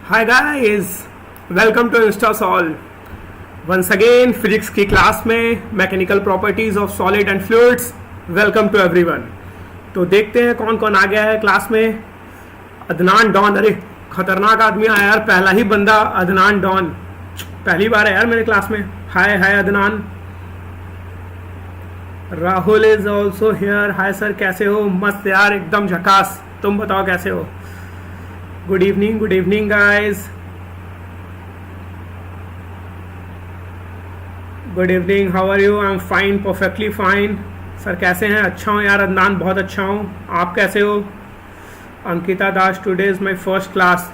Hi guys, welcome to Instasolve. Once again physics की class में mechanical properties of solid and fluids. Welcome to everyone. तो देखते हैं कौन कौन आ गया है क्लास में। अदनान डॉन, अरे खतरनाक आदमी आया यार, पहला ही बंदा अदनान डॉन, पहली बार है यार मेरे क्लास में। Hi hi Adnan. Rahul is also here. Hi sir, कैसे हो? मस्त यार, एकदम झकास। तुम बताओ कैसे हो? Good evening guys. Good evening, how are you? I am fine, perfectly fine. Sir कैसे हैं? अच्छा हूँ यार अदनान, बहुत अच्छा हूँ। आप कैसे हो? Ankita Das, today is my first class.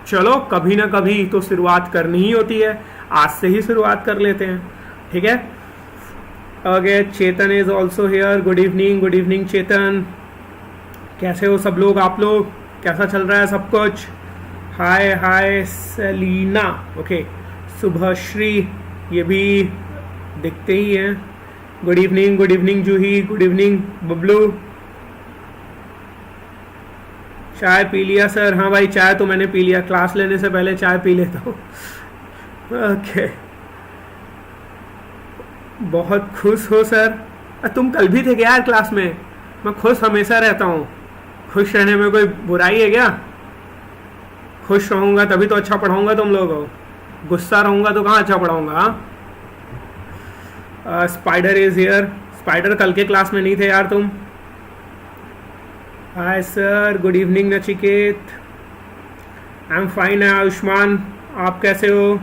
चलो कभी ना कभी तो शुरुआत करनी ही होती है, आज से ही शुरुआत कर लेते हैं, ठीक है? Okay, Chetan is also here. Good evening Chetan. कैसे हो सब लोग? आप लोग कैसा चल रहा है सब कुछ? Hi hi Selina. Okay, Shubhashree, ये भी दिखते ही हैं। Good evening Juhi. Good evening Bablu. चाय पी लिया सर? हाँ भाई, चाय तो मैंने पी लिया, क्लास लेने से पहले चाय पी लेता हूँ। ओके, बहुत खुश हो सर? तुम कल भी थे क्या यार क्लास में? मैं खुश हमेशा रहता हूँ, खुश रहने में कोई बुराई है क्या? खुश रहूंगा तभी तो अच्छा पढ़ाऊंगा तुम लोगों को, गुस्सा रहूंगा तो कहाँ अच्छा पढ़ाऊंगा? Spider is here. स्पाइडर, कल के क्लास में नहीं थे यार तुम। Hi sir, good evening Nachiket. I am fine Ayushman, आप कैसे हो?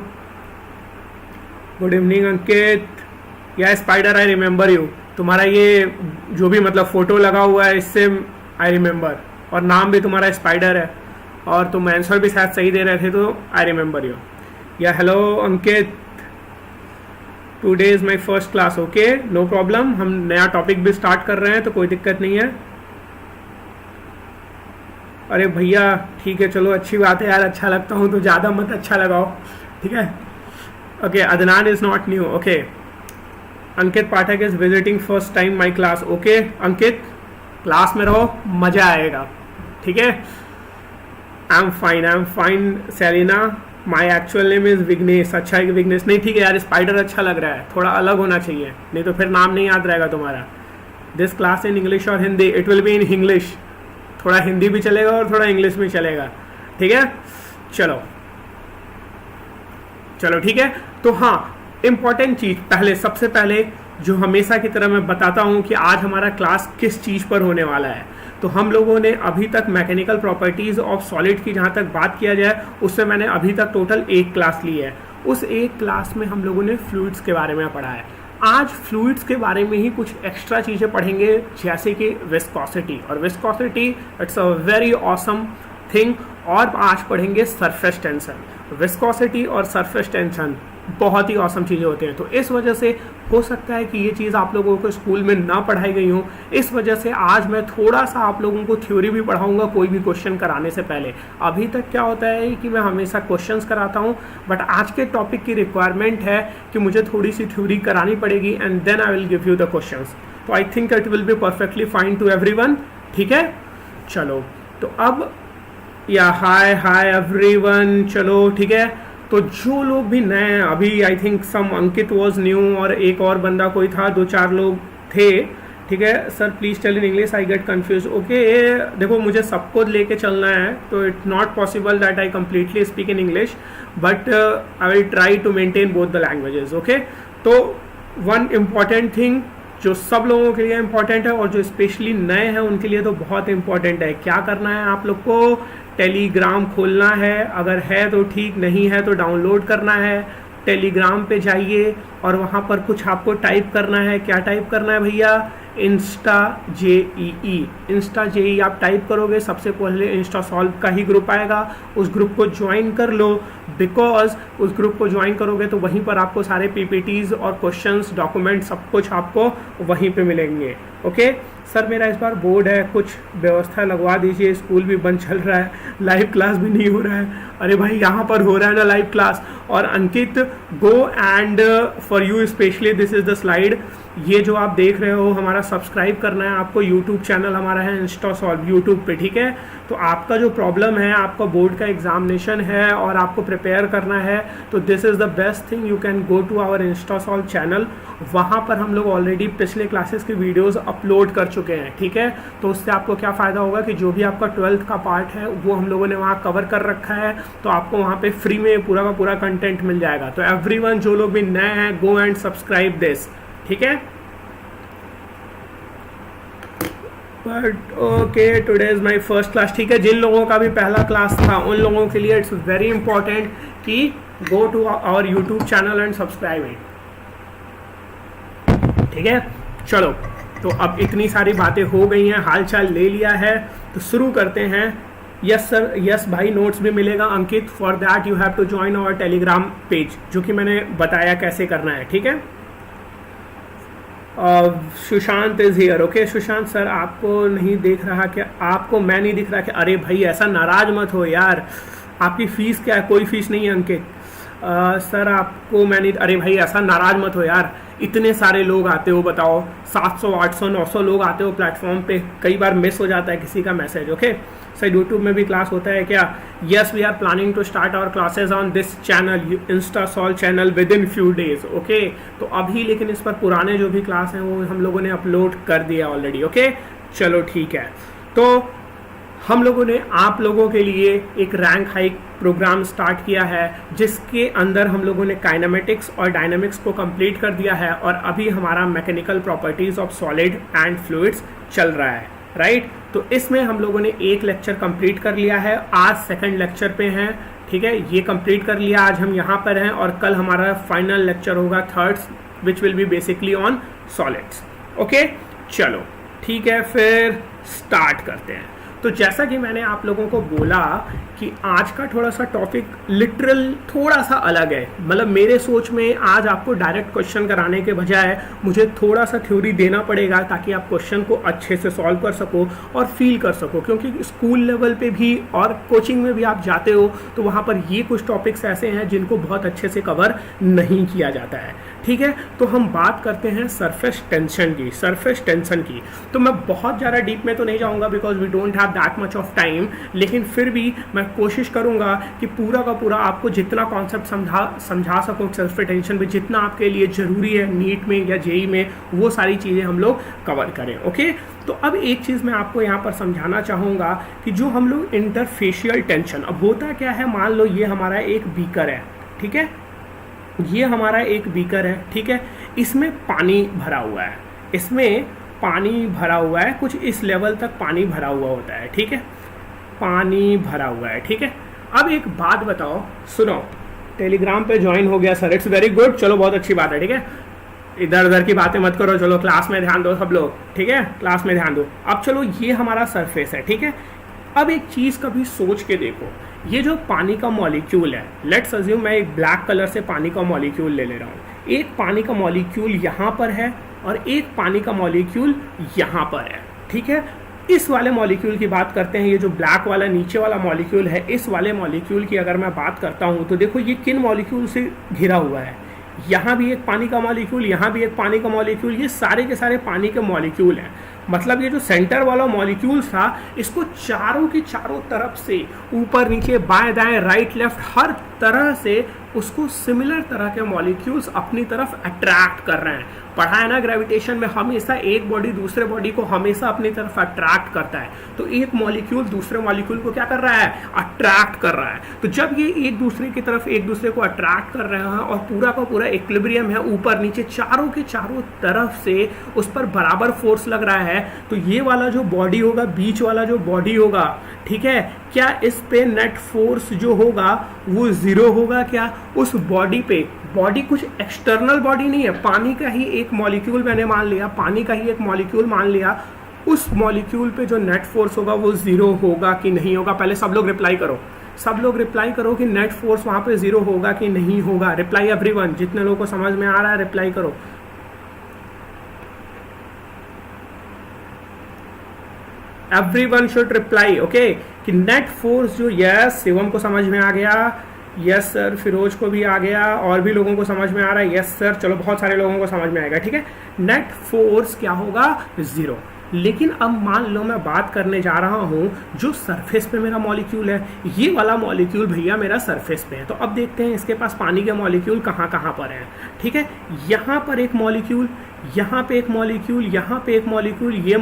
गुड इवनिंग अंकित। या स्पाइडर, आई रिमेंबर यू। तुम्हारा ये जो भी मतलब फोटो लगा हुआ है इससे आई रिमेंबर, और नाम भी तुम्हारा स्पाइडर है, और तुम आंसर भी शायद सही दे रहे थे, तो आई रिमेंबर यू। या hello Ankit, today is my first class. Okay, no problem, हम नया टॉपिक भी स्टार्ट कर रहे हैं तो कोई दिक्कत नहीं है। अरे भैया ठीक है, चलो अच्छी बात है यार, अच्छा लगता हूँ तो ज़्यादा मत अच्छा लगाओ, ठीक है? Okay, Adnan is not new. Okay, Ankit Pathak is visiting first time my class. Okay Ankit, class में रहो, मजा आएगा, ठीक है? I am fine Selina. My actual name is Vighnesh. अच्छा है कि विघ्नेश नहीं, ठीक है यार, स्पाइडर अच्छा लग रहा है, थोड़ा अलग होना चाहिए, नहीं तो फिर नाम नहीं याद रहेगा तुम्हारा। दिस क्लास इन इंग्लिश और Hindi? It will be in English, थोड़ा हिंदी भी चलेगा और थोड़ा इंग्लिश भी चलेगा, ठीक है? चलो ठीक है। तो हाँ, इम्पॉर्टेंट चीज पहले, सबसे पहले जो हमेशा की तरह मैं बताता हूँ कि आज हमारा क्लास किस चीज़ पर होने वाला है। तो हम लोगों ने अभी तक मैकेनिकल प्रॉपर्टीज़ ऑफ सॉलिड की जहाँ तक बात किया जाए, उससे मैंने अभी तक टोटल एक क्लास ली है। उस एक क्लास में हम लोगों ने फ्लूइड्स के बारे में पढ़ा है। आज फ्लूइड्स के बारे में ही कुछ एक्स्ट्रा चीज़ें पढ़ेंगे, जैसे कि विस्कोसिटी, और viscosity it's a very awesome thing. और आज पढ़ेंगे सरफेस टेंशन। विस्कोसिटी और सरफेस टेंशन बहुत ही औसम चीज़ें होती हैं, तो इस वजह से हो सकता है कि ये चीज़ आप लोगों को स्कूल में ना पढ़ाई गई हो। इस वजह से आज मैं थोड़ा सा आप लोगों को थ्योरी भी पढ़ाऊंगा कोई भी क्वेश्चन कराने से पहले। अभी तक क्या होता है कि मैं हमेशा क्वेश्चंस कराता हूँ, बट आज के टॉपिक की रिक्वायरमेंट है कि मुझे थोड़ी सी थ्योरी करानी पड़ेगी, and then I will give you the questions. तो I think it will be perfectly fine to everyone, ठीक है? चलो, तो अब या हाय एवरीवन, चलो ठीक है। तो जो लोग भी नए हैं, अभी I think some Ankit was new, और एक और बंदा कोई था, 2-4 लोग थे, ठीक है? Sir please tell in English, I get confuse. Okay, देखो मुझे सबको लेके चलना है, तो it's not possible that I completely speak in English, but I will try to maintain both the languages. Okay, तो वन इम्पॉर्टेंट थिंग जो सब लोगों के लिए इम्पॉर्टेंट है, और जो स्पेशली नए हैं उनके लिए तो बहुत इम्पॉर्टेंट है। क्या करना है आप लोग को? टेलीग्राम खोलना है, अगर है तो ठीक, नहीं है तो डाउनलोड करना है। टेलीग्राम पे जाइए और वहाँ पर कुछ आपको टाइप करना है। क्या टाइप करना है भैया? इंस्टा जेई आप टाइप करोगे, सबसे पहले इंस्टा सॉल्व का ही ग्रुप आएगा, उस ग्रुप को ज्वाइन कर लो। बिकॉज उस ग्रुप को ज्वाइन करोगे तो वहीं पर आपको सारे पीपीटीज और क्वेश्चंस, डॉक्यूमेंट सब कुछ आपको वहीं पे मिलेंगे। ओके, सर मेरा इस बार बोर्ड है, कुछ व्यवस्था लगवा दीजिए, स्कूल भी बंद चल रहा है, लाइव क्लास भी नहीं हो रहा है। अरे भाई यहाँ पर हो रहा है ना लाइव क्लास। और अंकित गो and for you specially this is the slide. ये जो आप देख रहे हो हमारा सब्सक्राइब करना है आपको, यूट्यूब चैनल हमारा है इंस्टा सॉल्व यूट्यूब पे, ठीक है। तो आपका जो प्रॉब्लम है, आपका बोर्ड का एग्जामिनेशन है और आपको प्रिपेयर करना है, तो this is the best thing, you can go to our insta solve channel. वहाँ पर हम लोग ऑलरेडी पिछले क्लासेस की वीडियोस अपलोड कर चुके हैं, ठीक है। तो उससे आपको क्या फ़ायदा होगा कि जो भी आपका 12th का पार्ट है वो हम लोगों ने वहाँ कवर कर रखा है, तो आपको वहाँ पे फ्री में पूरा का पूरा कंटेंट मिल जाएगा। तो एवरीवन जो लोग भी नए हैं, गो एंड सब्सक्राइब दिस, ठीक है। But okay, today is my first class, ठीक है। जिन लोगों का भी पहला क्लास था उन लोगों के लिए इट्स वेरी इंपॉर्टेंट कि go to our YouTube channel and subscribe it, ठीक है। चलो, तो अब इतनी सारी बातें हो गई हैं, हाल चाल ले लिया है, तो शुरू करते हैं। यस सर, यस भाई, नोट्स भी मिलेगा Ankit. For that you have to join our Telegram page, जो कि मैंने बताया कैसे करना है, ठीक है। Sushant is here, okay. Sushant sir आपको नहीं देख रहा क्या? आपको मैं नहीं दिख रहा क्या? अरे भाई ऐसा नाराज मत हो यार, आपकी फीस क्या है? कोई फीस नहीं है अंकित। सर आपको मैं नहीं, अरे भाई ऐसा नाराज मत हो यार, इतने सारे लोग आते हो, बताओ 700 800 900 लोग आते हो प्लेटफॉर्म पे, कई बार मिस हो जाता है किसी का मैसेज, ओके। सर यूट्यूब में भी क्लास होता है क्या? Yes, we are planning to start our classes on this channel, insta solve channel, with in few days, okay. तो अभी लेकिन इस पर पुराने जो भी क्लास हैं वो हम लोगों ने अपलोड कर दिया ऑलरेडी, ओके। चलो ठीक है, तो हम लोगों ने आप लोगों के लिए एक रैंक हाइक प्रोग्राम स्टार्ट किया है, जिसके अंदर हम लोगों ने काइनेमेटिक्स और डायनामिक्स को कंप्लीट कर दिया है, और अभी हमारा mechanical properties of solid and fluids चल रहा है, राइट। तो इसमें हम लोगों ने एक लेक्चर कंप्लीट कर लिया है, आज सेकंड लेक्चर पे हैं, ठीक है। ये कंप्लीट कर लिया, आज हम यहाँ पर हैं, और कल हमारा फाइनल लेक्चर होगा third, which will be basically on solids, okay. चलो ठीक है, फिर स्टार्ट करते हैं। तो जैसा कि मैंने आप लोगों को बोला कि आज का थोड़ा सा टॉपिक लिटरल थोड़ा सा अलग है, मतलब मेरे सोच में आज आपको डायरेक्ट क्वेश्चन कराने के बजाय मुझे थोड़ा सा थ्योरी देना पड़ेगा, ताकि आप क्वेश्चन को अच्छे से सॉल्व कर सको और फील कर सको, क्योंकि स्कूल लेवल पे भी और कोचिंग में भी आप जाते हो तो वहाँ पर ये कुछ टॉपिक्स ऐसे हैं जिनको बहुत अच्छे से कवर नहीं किया जाता है, ठीक है। तो हम बात करते हैं सरफेस टेंशन की, सरफेस टेंशन की। तो मैं बहुत ज़्यादा डीप में तो नहीं जाऊँगा, because we don't have that much of time, लेकिन फिर भी मैं कोशिश करूंगा कि पूरा का पूरा आपको जितना कॉन्सेप्ट समझा सकूं सरफेस टेंशन में, जितना आपके लिए ज़रूरी है नीट में या जेई में, वो सारी चीज़ें हम लोग कवर करें, ओके। तो अब एक चीज़ मैं आपको यहाँ पर समझाना चाहूँगा कि जो हम लोग इंटरफेशियल टेंशन, अब होता क्या है, मान लो ये हमारा एक बीकर है, ठीक है, ये हमारा एक बीकर है, ठीक है। इसमें पानी भरा हुआ है, इसमें पानी भरा हुआ है, कुछ इस लेवल तक पानी भरा हुआ होता है, ठीक है, पानी भरा हुआ है, ठीक है। अब एक बात बताओ, सुनो, टेलीग्राम पे ज्वाइन हो गया सर, इट्स वेरी गुड, चलो बहुत अच्छी बात है, ठीक है। इधर उधर की बातें मत करो, चलो क्लास में ध्यान दो सब लोग, ठीक है, क्लास में ध्यान दो। अब चलो, ये हमारा सरफेस है, ठीक है। अब एक चीज़ कभी सोच के देखो, ये जो पानी का मॉलिक्यूल है, लेट्स अज्यूम मैं एक ब्लैक कलर से पानी का मॉलिक्यूल ले रहा हूँ, एक पानी का मॉलिक्यूल यहाँ पर है और एक पानी का मॉलिक्यूल यहाँ पर है, ठीक है। इस वाले मॉलिक्यूल की बात करते हैं, ये जो ब्लैक वाला नीचे वाला मॉलिक्यूल है, इस वाले मॉलिक्यूल की अगर मैं बात करता हूँ तो देखो ये किन मॉलिक्यूल से घिरा हुआ है, यहाँ भी एक पानी का मॉलिक्यूल, यहाँ भी एक पानी का मॉलिक्यूल, ये सारे के सारे पानी के मॉलिक्यूल हैं। मतलब ये जो सेंटर वाला मॉलिक्यूल था, इसको चारों की चारों तरफ से, ऊपर नीचे बाएं दाएं राइट लेफ्ट, हर तरह से उसको सिमिलर तरह के मॉलिक्यूल्स अपनी तरफ अट्रैक्ट कर रहे हैं। पढ़ा है ना ग्रेविटेशन में, हमेशा एक बॉडी दूसरे बॉडी को हमेशा अपनी तरफ अट्रैक्ट करता है, तो एक मॉलिक्यूल दूसरे मॉलिक्यूल को क्या कर रहा है, अट्रैक्ट कर रहा है। तो जब ये एक दूसरे की तरफ एक दूसरे को अट्रैक्ट कर रहे हैं और पूरा का पूरा इक्विलिब्रियम है, ऊपर नीचे चारों के चारों तरफ से उस पर बराबर फोर्स लग रहा है, तो ये वाला जो बॉडी होगा, बीच वाला जो बॉडी होगा, ठीक है, क्या इस पे नेट फोर्स जो होगा वो जीरो होगा क्या? उस बॉडी पे, बॉडी कुछ एक्सटर्नल बॉडी नहीं है, पानी का ही एक मॉलिक्यूल मैंने मान लिया, पानी का ही एक मॉलिक्यूल मान लिया, उस मॉलिक्यूल पे जो नेट फोर्स होगा वो जीरो होगा कि नहीं होगा? पहले सब लोग रिप्लाई करो, सब लोग रिप्लाई करो कि नेट फोर्स वहां पे जीरो होगा कि नहीं होगा। रिप्लाई एवरीवन, जितने लोगों को समझ में आ रहा है रिप्लाई करो। एवरीवन शुड रिप्लाई, ओके, कि नेट फोर्स जो, यस शिवम को समझ में आ गया, यस सर, फिरोज को भी आ गया, और भी लोगों को समझ में आ रहा है, यस सर, चलो बहुत सारे लोगों को समझ में आएगा, ठीक है। नेट फोर्स क्या होगा, 0। लेकिन अब मान लो मैं बात करने जा रहा हूं जो सरफेस पे मेरा मॉलिक्यूल है, ये वाला मॉलिक्यूल भैया मेरा सरफेस पे है, तो अब देखते हैं इसके पास पानी के मॉलिक्यूल कहाँ कहाँ पर हैं, ठीक है। यहाँ पर एक मॉलिक्यूल, यहाँ पे एक मॉलिक्यूल, यहाँ पे एक मॉलिक्यूल, ये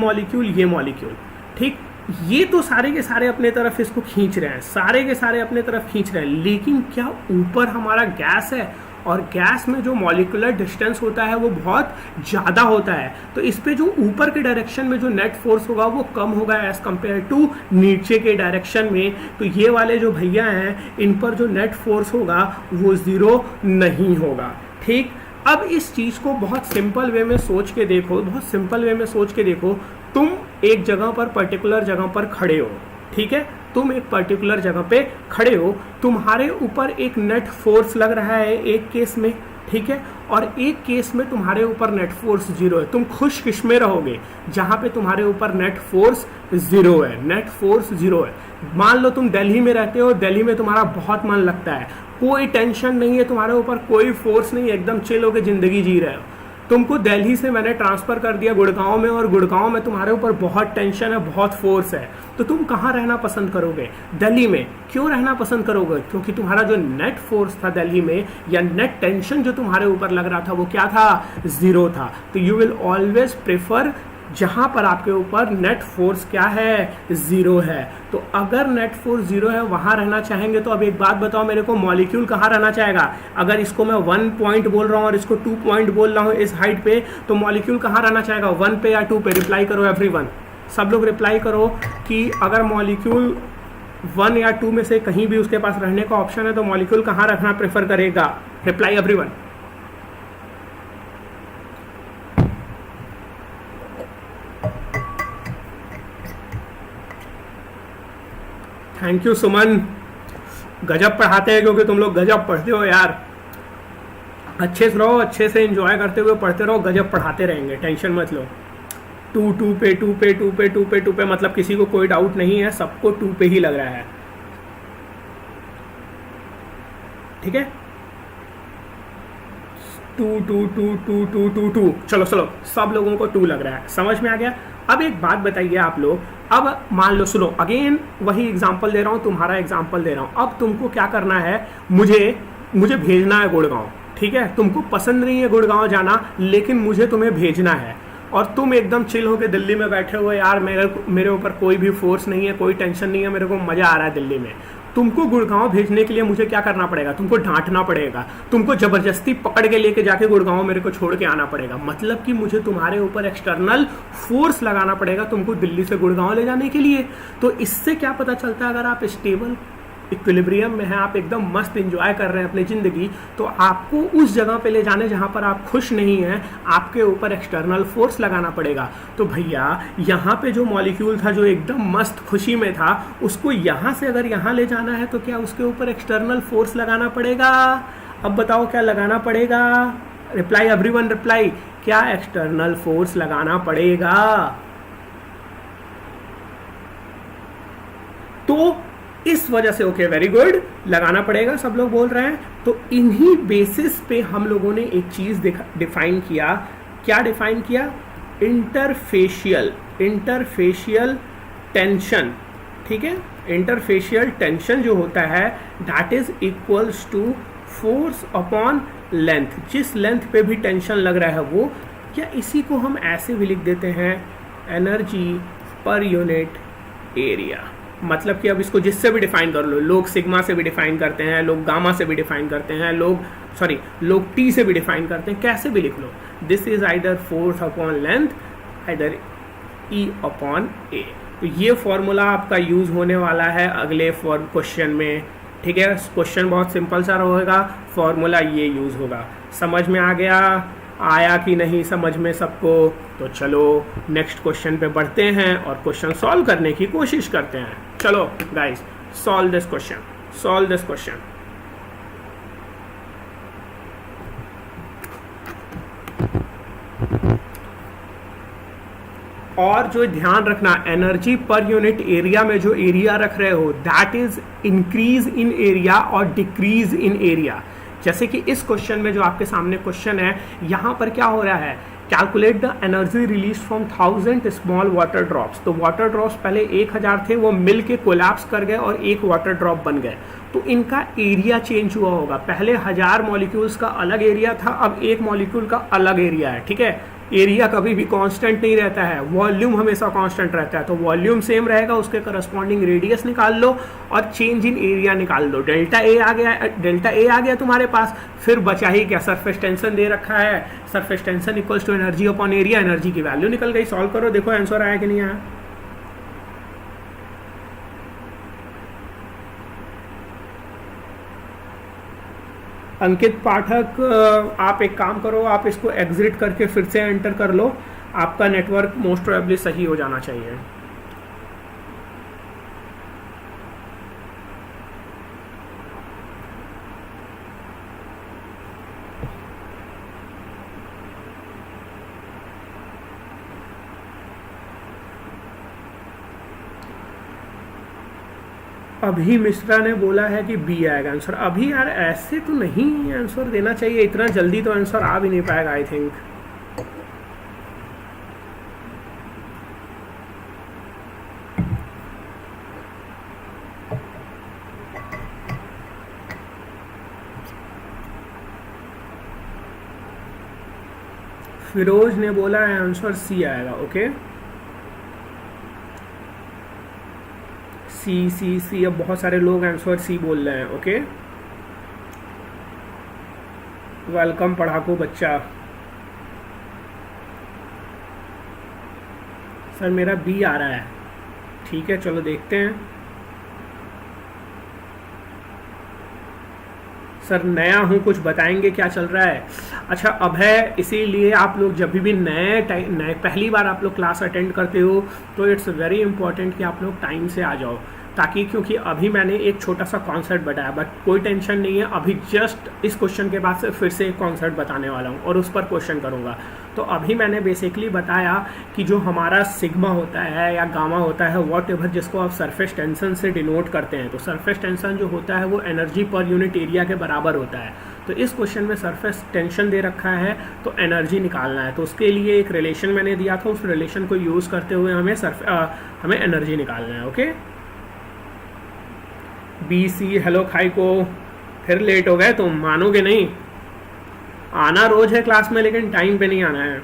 मॉलिक्यूल, ठीक। ये तो सारे के सारे अपने तरफ इसको खींच रहे हैं, सारे के सारे अपने तरफ खींच रहे हैं, लेकिन क्या ऊपर हमारा गैस है, और गैस में जो मॉलिकुलर डिस्टेंस होता है वो बहुत ज़्यादा होता है, तो इस पे जो ऊपर के डायरेक्शन में जो नेट फोर्स होगा वो कम होगा एज कंपेयर टू नीचे के डायरेक्शन में। तो ये वाले जो भैया हैं इन पर जो नेट फोर्स होगा वो 0 नहीं होगा, ठीक। अब इस चीज़ को बहुत सिंपल वे में सोच के देखो, बहुत सिंपल वे में सोच के देखो, तुम एक जगह पर, पर्टिकुलर जगह पर खड़े हो, ठीक है, तुम एक पर्टिकुलर जगह पे खड़े हो, तुम्हारे ऊपर एक नेट फोर्स लग रहा है एक केस में, ठीक है, और एक केस में तुम्हारे ऊपर नेट फोर्स 0 है। तुम खुश किस्में रहोगे जहां पे तुम्हारे ऊपर नेट फोर्स 0 है, नेट फोर्स 0 है। मान लो तुम दिल्ली में रहते हो, दिल्ली में तुम्हारा बहुत मन लगता है, कोई टेंशन नहीं है तुम्हारे ऊपर, कोई फोर्स नहीं है, एकदम चिल होकर जिंदगी जी रहे हो। तुमको दिल्ली से मैंने ट्रांसफ़र कर दिया गुड़गांव में, और गुड़गांव में तुम्हारे ऊपर बहुत टेंशन है, बहुत फोर्स है, तो तुम कहाँ रहना पसंद करोगे, दिल्ली में। क्यों रहना पसंद करोगे, क्योंकि तुम्हारा जो नेट फोर्स था दिल्ली में, या नेट टेंशन जो तुम्हारे ऊपर लग रहा था वो क्या था, 0 था। तो यू विल ऑलवेज प्रेफर जहां पर आपके ऊपर नेट फोर्स क्या है, 0 है। तो अगर नेट फोर्स 0 है वहां रहना चाहेंगे, तो अब एक बात बताओ मेरे को, मॉलिक्यूल कहाँ रहना चाहेगा। अगर इसको मैं 1 पॉइंट बोल रहा हूँ और इसको 2 पॉइंट बोल रहा हूँ इस हाइट पे, तो मॉलिक्यूल कहाँ रहना चाहेगा, 1 पे या 2 पे। रिप्लाई करो एवरीवन, सब लोग रिप्लाई करो कि अगर मॉलिक्यूल 1 या 2 में से कहीं भी उसके पास रहने का ऑप्शन है तो मॉलिक्यूल कहाँ रखना प्रेफर करेगा। Reply everyone. थैंक यू सुमन, गजब पढ़ाते हैं, क्योंकि तुम लोग गजब पढ़ते हो यार। अच्छे से रहो, अच्छे से एंजॉय करते हुए पढ़ते रहो, गजब पढ़ाते रहेंगे, टेंशन मत लो। 2 पे मतलब किसी को कोई डाउट नहीं है, सबको 2 पे ही लग रहा है, ठीक है। 2 चलो सब लोगों को 2 लग रहा है, समझ में आ गया। अब एक बात बताइए आप लोग, अब मान लो, सुनो अगेन वही एग्जांपल दे रहा हूँ, तुम्हारा एग्जांपल दे रहा हूँ। अब तुमको क्या करना है, मुझे भेजना है गुड़गांव, ठीक है। तुमको पसंद नहीं है गुड़गांव जाना, लेकिन मुझे तुम्हें भेजना है, और तुम एकदम चिल होकर दिल्ली में बैठे हुए, यार मेरे ऊपर कोई भी फोर्स नहीं है, कोई टेंशन नहीं है, मेरे को मजा आ रहा है दिल्ली में। तुमको गुड़गांव भेजने के लिए मुझे क्या करना पड़ेगा, तुमको डांटना पड़ेगा, तुमको जबरदस्ती पकड़ के लेके जाके गुड़गांव मेरे को छोड़ के आना पड़ेगा। मतलब कि मुझे तुम्हारे ऊपर एक्सटर्नल फोर्स लगाना पड़ेगा तुमको दिल्ली से गुड़गांव ले जाने के लिए। तो इससे क्या पता चलता है, अगर आप स्टेबल इक्विलिब्रियम में हैं, आप एकदम मस्त एंजॉय कर रहे हैं अपनी ज़िंदगी, तो आपको उस जगह पे ले जाने जहाँ पर आप खुश नहीं हैं, आपके ऊपर एक्सटर्नल फोर्स लगाना पड़ेगा। तो भैया यहाँ पे जो मॉलिक्यूल था जो एकदम मस्त खुशी में था, उसको यहाँ से अगर यहाँ ले जाना है तो क्या उसके ऊपर एक्सटर्नल फोर्स लगाना पड़ेगा। अब बताओ क्या लगाना पड़ेगा। रिप्लाई एवरीवन, रिप्लाई, क्या एक्सटर्नल फोर्स लगाना पड़ेगा। तो इस वजह से, ओके वेरी गुड, लगाना पड़ेगा, सब लोग बोल रहे हैं। तो इन्हीं बेसिस पे हम लोगों ने एक चीज डिफाइन किया। क्या डिफाइन किया, इंटरफेशियल टेंशन, ठीक है। इंटरफेशियल टेंशन जो होता है that is equals to force upon length. जिस लेंथ पे भी टेंशन लग रहा है वो, या इसी को हम ऐसे भी लिख देते हैं, एनर्जी पर यूनिट एरिया। मतलब कि अब इसको जिससे भी डिफाइन कर लो, लोग सिग्मा से भी डिफाइन करते हैं, लोग गामा से भी डिफाइन करते हैं, लोग टी से भी डिफाइन करते हैं, कैसे भी लिख लो। This is either force upon length, either E upon A. तो ये फॉर्मूला आपका यूज होने वाला है अगले क्वेश्चन में, ठीक है। क्वेश्चन बहुत सिंपल सा रहेगा, फॉर्मूला ये यूज होगा। समझ में आ गया, आया कि नहीं समझ में सबको। तो चलो नेक्स्ट क्वेश्चन पे बढ़ते हैं और क्वेश्चन सॉल्व करने की कोशिश करते हैं। चलो गाइस, सॉल्व दिस क्वेश्चन। और जो ध्यान रखना, एनर्जी पर यूनिट एरिया में जो एरिया रख रहे हो that is increase in area और डिक्रीज इन एरिया। जैसे कि इस क्वेश्चन में जो आपके सामने क्वेश्चन है, यहाँ पर क्या हो रहा है, calculate the energy release from 1000 small water drops. तो वाटर ड्रॉप्स पहले 1000 थे, वो मिल के कोलैप्स कर गए और एक वाटर ड्रॉप बन गए, तो इनका एरिया चेंज हुआ होगा। पहले 1000 मॉलिक्यूल्स का अलग एरिया था, अब एक मॉलिक्यूल का अलग एरिया है, ठीक है। एरिया कभी भी कांस्टेंट नहीं रहता है, वॉल्यूम हमेशा कांस्टेंट रहता है, तो वॉल्यूम सेम रहेगा, उसके करस्पॉन्डिंग रेडियस निकाल लो और चेंज इन एरिया निकाल लो। डेल्टा ए आ गया तुम्हारे पास, फिर बचा ही क्या, सरफेस टेंशन दे रखा है, surface tension equals to energy upon area, energy की वैल्यू निकल गई। सॉल्व करो, देखो आंसर आया कि नहीं आया। अंकित पाठक, आप एक काम करो, आप इसको एग्जिट करके फिर से एंटर कर लो, आपका नेटवर्क मोस्ट प्रोबेबली सही हो जाना चाहिए। अभी मिश्रा ने बोला है कि बी आएगा आंसर। अभी यार ऐसे तो नहीं आंसर देना चाहिए, इतना जल्दी तो आंसर आ भी नहीं पाएगा आई थिंक। फिरोज ने बोला है आंसर सी आएगा। ओके, सी अब बहुत सारे लोग आंसर सी बोल रहे हैं। ओके, वेलकम पढ़ाकू बच्चा। सर मेरा बी आ रहा है, ठीक है, चलो देखते हैं। सर नया हूँ, कुछ बताएंगे क्या चल रहा है। अच्छा अब है, इसीलिए आप लोग जब भी नए पहली बार आप लोग क्लास अटेंड करते हो तो इट्स वेरी इंपॉर्टेंट कि आप लोग टाइम से आ जाओ, ताकि क्योंकि अभी मैंने एक छोटा सा कॉन्सेप्ट बताया, बट कोई टेंशन नहीं है, अभी जस्ट इस क्वेश्चन के बाद से फिर से एक कॉन्सेप्ट बताने वाला हूँ और उस पर क्वेश्चन करूँगा। तो अभी मैंने बेसिकली बताया कि जो हमारा सिग्मा होता है या गामा होता है, वॉट एवर, जिसको आप सरफेस टेंशन से डिनोट करते हैं, तो सरफेस टेंशन जो होता है वो एनर्जी पर यूनिट एरिया के बराबर होता है। तो इस क्वेश्चन में सरफेस टेंशन दे रखा है तो एनर्जी निकालना है, तो उसके लिए एक रिलेशन मैंने दिया था, उस रिलेशन को यूज़ करते हुए हमें एनर्जी निकालना है। ओके, बी सी, हेलो खाई को, फिर लेट हो गए तुम, मानोगे नहीं। आना रोज है क्लास में, लेकिन टाइम पे नहीं आना है।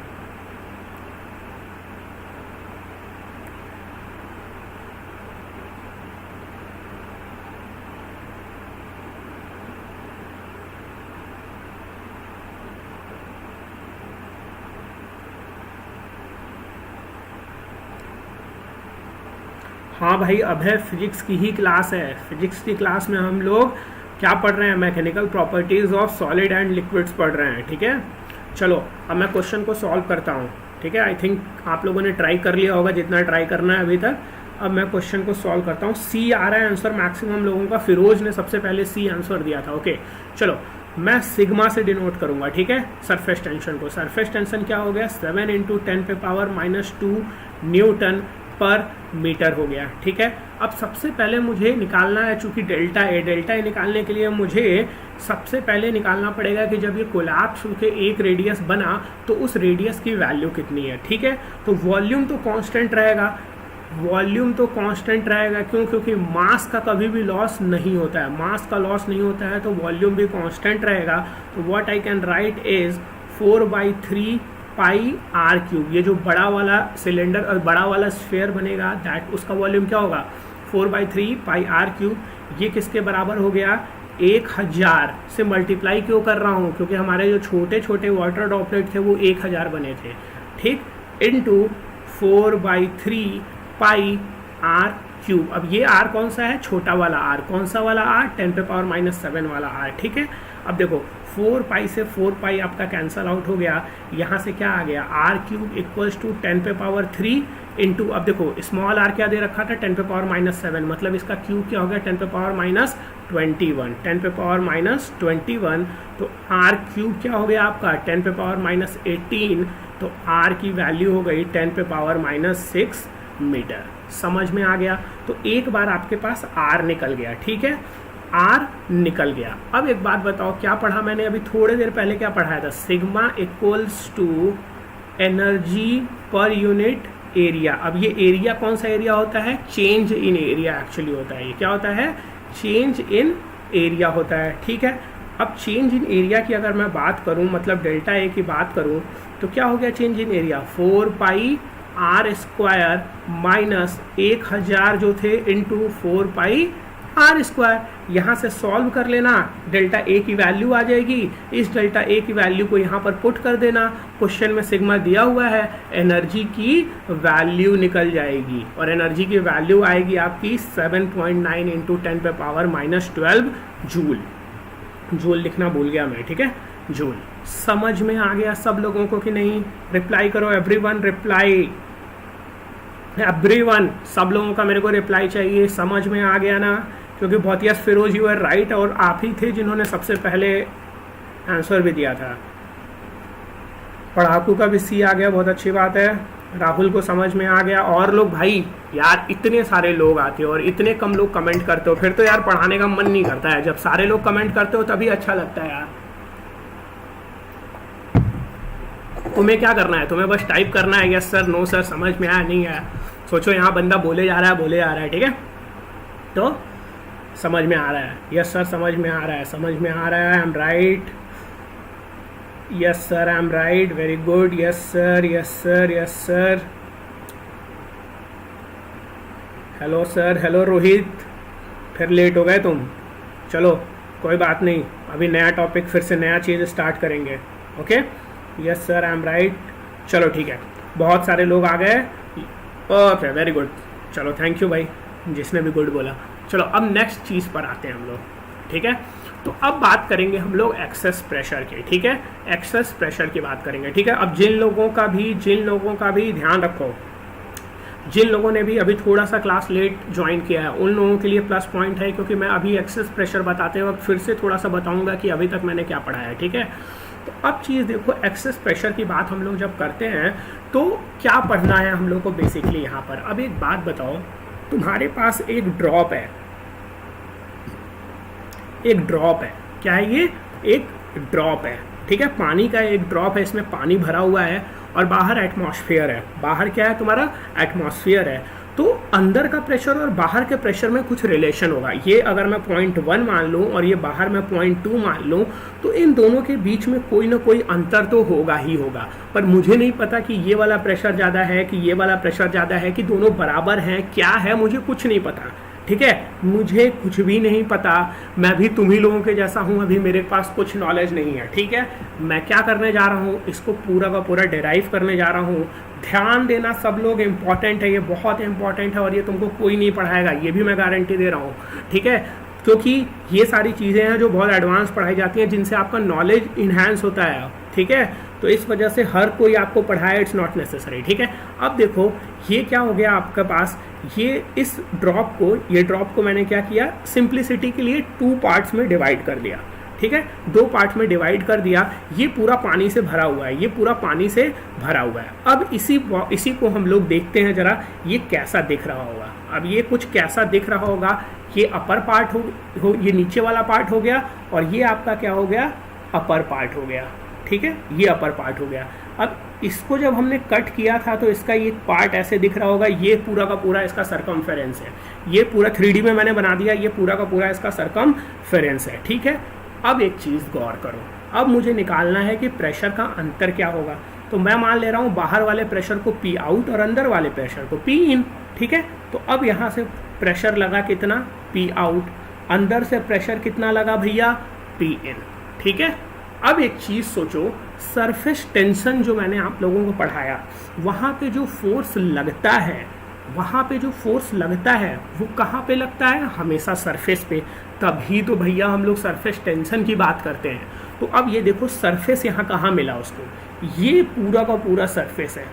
हाँ भाई, अभय फिजिक्स की ही क्लास है। फिजिक्स की क्लास में हम लोग क्या पढ़ रहे हैं, mechanical properties of solid and liquids पढ़ रहे हैं, ठीक है। चलो अब मैं क्वेश्चन को सॉल्व करता हूँ, ठीक है। आई थिंक आप लोगों ने ट्राई कर लिया होगा जितना ट्राई करना है अभी तक। अब मैं क्वेश्चन को सॉल्व करता हूँ। सी आ रहा है आंसर मैक्सिमम लोगों का, फिरोज ने सबसे पहले सी आंसर दिया था। ओके चलो, मैं सिग्मा से डिनोट करूंगा, ठीक है, सरफेस टेंशन को। सरफेस टेंशन क्या हो गया, 7 × 10⁻⁻2 न्यूटन पर मीटर हो गया, ठीक है। अब सबसे पहले मुझे निकालना है, चूंकि डेल्टा ए निकालने के लिए मुझे सबसे पहले निकालना पड़ेगा कि जब ये कोलैप्स होकर एक रेडियस बना तो उस रेडियस की वैल्यू कितनी है, ठीक है। तो वॉल्यूम तो कांस्टेंट रहेगा, क्यों, क्योंकि मास का कभी भी लॉस नहीं होता है, मास का लॉस नहीं होता है, तो वॉल्यूम भी कांस्टेंट रहेगा। तो what I can write is 4/3 pi r cube. ये जो बड़ा वाला सिलेंडर और बड़ा वाला स्फीयर बनेगा, दैट उसका वॉल्यूम क्या होगा, 4/3 पाई आर क्यूब। ये किसके बराबर हो गया, 1000 से मल्टीप्लाई क्यों कर रहा हूँ, क्योंकि हमारे जो छोटे छोटे वाटर ड्रॉपलेट थे वो 1000 बने थे, ठीक, इनटू 4/3 पाई आर क्यूब। अब ये आर कौन सा है, छोटा वाला आर, कौन सा वाला आर, 10⁻⁷ वाला आर, ठीक है। अब देखो 4 पाई से 4 पाई आपका कैंसल आउट हो गया, यहाँ से क्या आ गया आर क्यूब इक्वल्स टू 10 पे पावर 3 इंटू, अब देखो स्मॉल आर क्या दे रखा था 10 पे पावर -7, मतलब इसका क्यूब क्या हो गया 10 पे पावर -21, 10 पे पावर -21, तो आर क्यूब क्या हो गया आपका 10 पे पावर -18, तो आर की वैल्यू हो गई 10 पे पावर -6 मीटर। समझ में आ गया? तो एक बार आपके पास आर निकल गया, ठीक है, आर निकल गया। अब एक बात बताओ, क्या पढ़ा मैंने अभी थोड़ी देर पहले, क्या पढ़ाया था? सिग्मा इक्वल्स टू एनर्जी पर यूनिट एरिया। अब ये एरिया कौन सा एरिया होता है? चेंज इन एरिया एक्चुअली होता है। ये क्या होता है? चेंज इन एरिया होता है, ठीक है। अब चेंज इन एरिया की अगर मैं बात करूं, मतलब डेल्टा ए की बात करूं, तो क्या हो गया change in area? 4 pi r square minus 1000 जो थे इंटू 4 पाई आर स्क्वायर। यहाँ से सॉल्व कर लेना, डेल्टा ए की वैल्यू आ जाएगी, इस डेल्टा ए की वैल्यू को यहाँ पर पुट कर देना। क्वेश्चन में सिग्मा दिया हुआ है, एनर्जी की वैल्यू निकल जाएगी और एनर्जी की वैल्यू आएगी आपकी 7.9 इंटू 10 पे पावर -12 जूल। जूल लिखना भूल गया मैं, ठीक है, जूल। समझ में आ गया सब लोगों को कि नहीं? रिप्लाई करो एवरीवन, रिप्लाई एवरीवन, सब लोगों का मेरे को रिप्लाई चाहिए। समझ में आ गया ना? क्योंकि बहुत फिरोज यू आर राइट, और आप ही थे जिन्होंने सबसे पहले आंसर भी दिया था। पढ़ाकू का भी सी आ गया, बहुत अच्छी बात है। राहुल को समझ में आ गया। और लोग भाई यार, इतने सारे लोग आते हो और इतने कम लोग कमेंट करते हो, फिर तो यार पढ़ाने का मन नहीं करता है। जब सारे लोग कमेंट करते हो तभी अच्छा लगता है यार। तुम्हें क्या करना है? तुम्हें बस टाइप करना है यस सर, नो सर, समझ में आया, नहीं आया। सोचो यहाँ बंदा बोले जा रहा है, बोले जा रहा है, ठीक है, तो समझ में आ रहा है। यस सर, समझ में आ रहा है, समझ में आ रहा है, I M right, yes sir, I am right, very good, yes sir, yes sir, yes sir. Hello sir, hello Rohit, फिर लेट हो गए तुम। चलो कोई बात नहीं, अभी नया टॉपिक, फिर से नया चीज़ स्टार्ट करेंगे। Okay, yes sir, I am right. चलो ठीक है, बहुत सारे लोग आ गए। Okay, very good. चलो थैंक यू भाई जिसने भी गुड बोला। चलो अब नेक्स्ट चीज़ पर आते हैं हम लोग, ठीक है। तो अब बात करेंगे हम लोग एक्सेस प्रेशर की, ठीक है, एक्सेस प्रेशर की बात करेंगे, ठीक है। अब जिन लोगों का भी ध्यान रखो, जिन लोगों ने भी अभी थोड़ा सा क्लास लेट ज्वाइन किया है, उन लोगों के लिए प्लस पॉइंट है, क्योंकि मैं अभी एक्सेस प्रेशर बताते वक्त फिर से थोड़ा सा बताऊंगा कि अभी तक मैंने क्या पढ़ाया है, ठीक है। तो अब चीज़ देखो, एक्सेस प्रेशर की बात हम लोग जब करते हैं तो क्या पढ़ना है हम लोग को बेसिकली यहाँ पर। अब एक बात बताओ, तुम्हारे पास एक ड्रॉप है, एक ड्रॉप है, क्या है ये? एक ड्रॉप है, ठीक है, पानी का एक ड्रॉप है, इसमें पानी भरा हुआ है और बाहर एटमॉस्फेयर है। बाहर क्या है तुम्हारा? एटमॉस्फेयर है। तो अंदर का प्रेशर और बाहर के प्रेशर में कुछ रिलेशन होगा। ये अगर मैं 0.1 मान लूँ और ये बाहर में 0.2 मान लूँ, तो इन दोनों के बीच में कोई ना कोई अंतर तो होगा ही होगा। पर मुझे नहीं पता कि ये वाला प्रेशर ज़्यादा है कि ये वाला प्रेशर ज़्यादा है, कि दोनों बराबर हैं, क्या है, मुझे कुछ नहीं पता, ठीक है, मुझे कुछ भी नहीं पता। मैं भी तुम ही लोगों के जैसा हूँ, अभी मेरे पास कुछ नॉलेज नहीं है, ठीक है। मैं क्या करने जा रहा हूँ, इसको पूरा का पूरा डिराइव करने जा रहा हूँ। ध्यान देना सब लोग, इम्पॉर्टेंट है, ये बहुत इंपॉर्टेंट है और ये तुमको कोई नहीं पढ़ाएगा, ये भी मैं गारंटी दे रहा हूँ, ठीक है। क्योंकि ये सारी चीज़ें हैं जो बहुत एडवांस पढ़ाई जाती हैं, जिनसे आपका नॉलेज इन्हांस होता है, ठीक है। तो इस वजह से हर कोई आपको पढ़ाए, इट्स नॉट नेसेसरी, ठीक है। अब देखो ये क्या हो गया आपके पास, ये इस ड्रॉप को मैंने क्या किया, सिंप्लिसिटी के लिए 2 पार्ट्स में डिवाइड कर दिया, ठीक है, 2 पार्ट्स में डिवाइड कर दिया। ये पूरा पानी से भरा हुआ है, ये पूरा पानी से भरा हुआ है। अब इसी को हम लोग देखते हैं जरा, ये कैसा दिख रहा होगा। अब ये कुछ कैसा दिख रहा होगा, ये अपर पार्ट हो, ये नीचे वाला पार्ट हो गया, और ये आपका क्या हो गया, अपर पार्ट हो गया, ठीक है, ये अपर पार्ट हो गया। अब इसको जब हमने कट किया था तो इसका ये पार्ट ऐसे दिख रहा होगा, ये पूरा का पूरा इसका सरकमफेरेंस है, ये पूरा 3D में मैंने बना दिया, ये पूरा का पूरा इसका सरकमफेरेंस है, ठीक है। अब एक चीज़ गौर करो, अब मुझे निकालना है कि प्रेशर का अंतर क्या होगा। तो मैं मान ले रहा हूँ बाहर वाले प्रेशर को P आउट और अंदर वाले प्रेशर को P इन, ठीक है। तो अब यहाँ से प्रेशर लगा कितना, P आउट, अंदर से प्रेशर कितना लगा भैया, P इन, ठीक है। अब एक चीज़ सोचो, सरफेस टेंशन जो मैंने आप लोगों को पढ़ाया, वहाँ पे जो फोर्स लगता है वहाँ पे जो फोर्स लगता है वो कहाँ पे लगता है, हमेशा सरफेस पे। तभी तो भैया हम लोग सरफेस टेंशन की बात करते हैं। तो अब ये देखो सरफेस यहाँ कहाँ मिला उसको, ये पूरा का पूरा सरफेस है।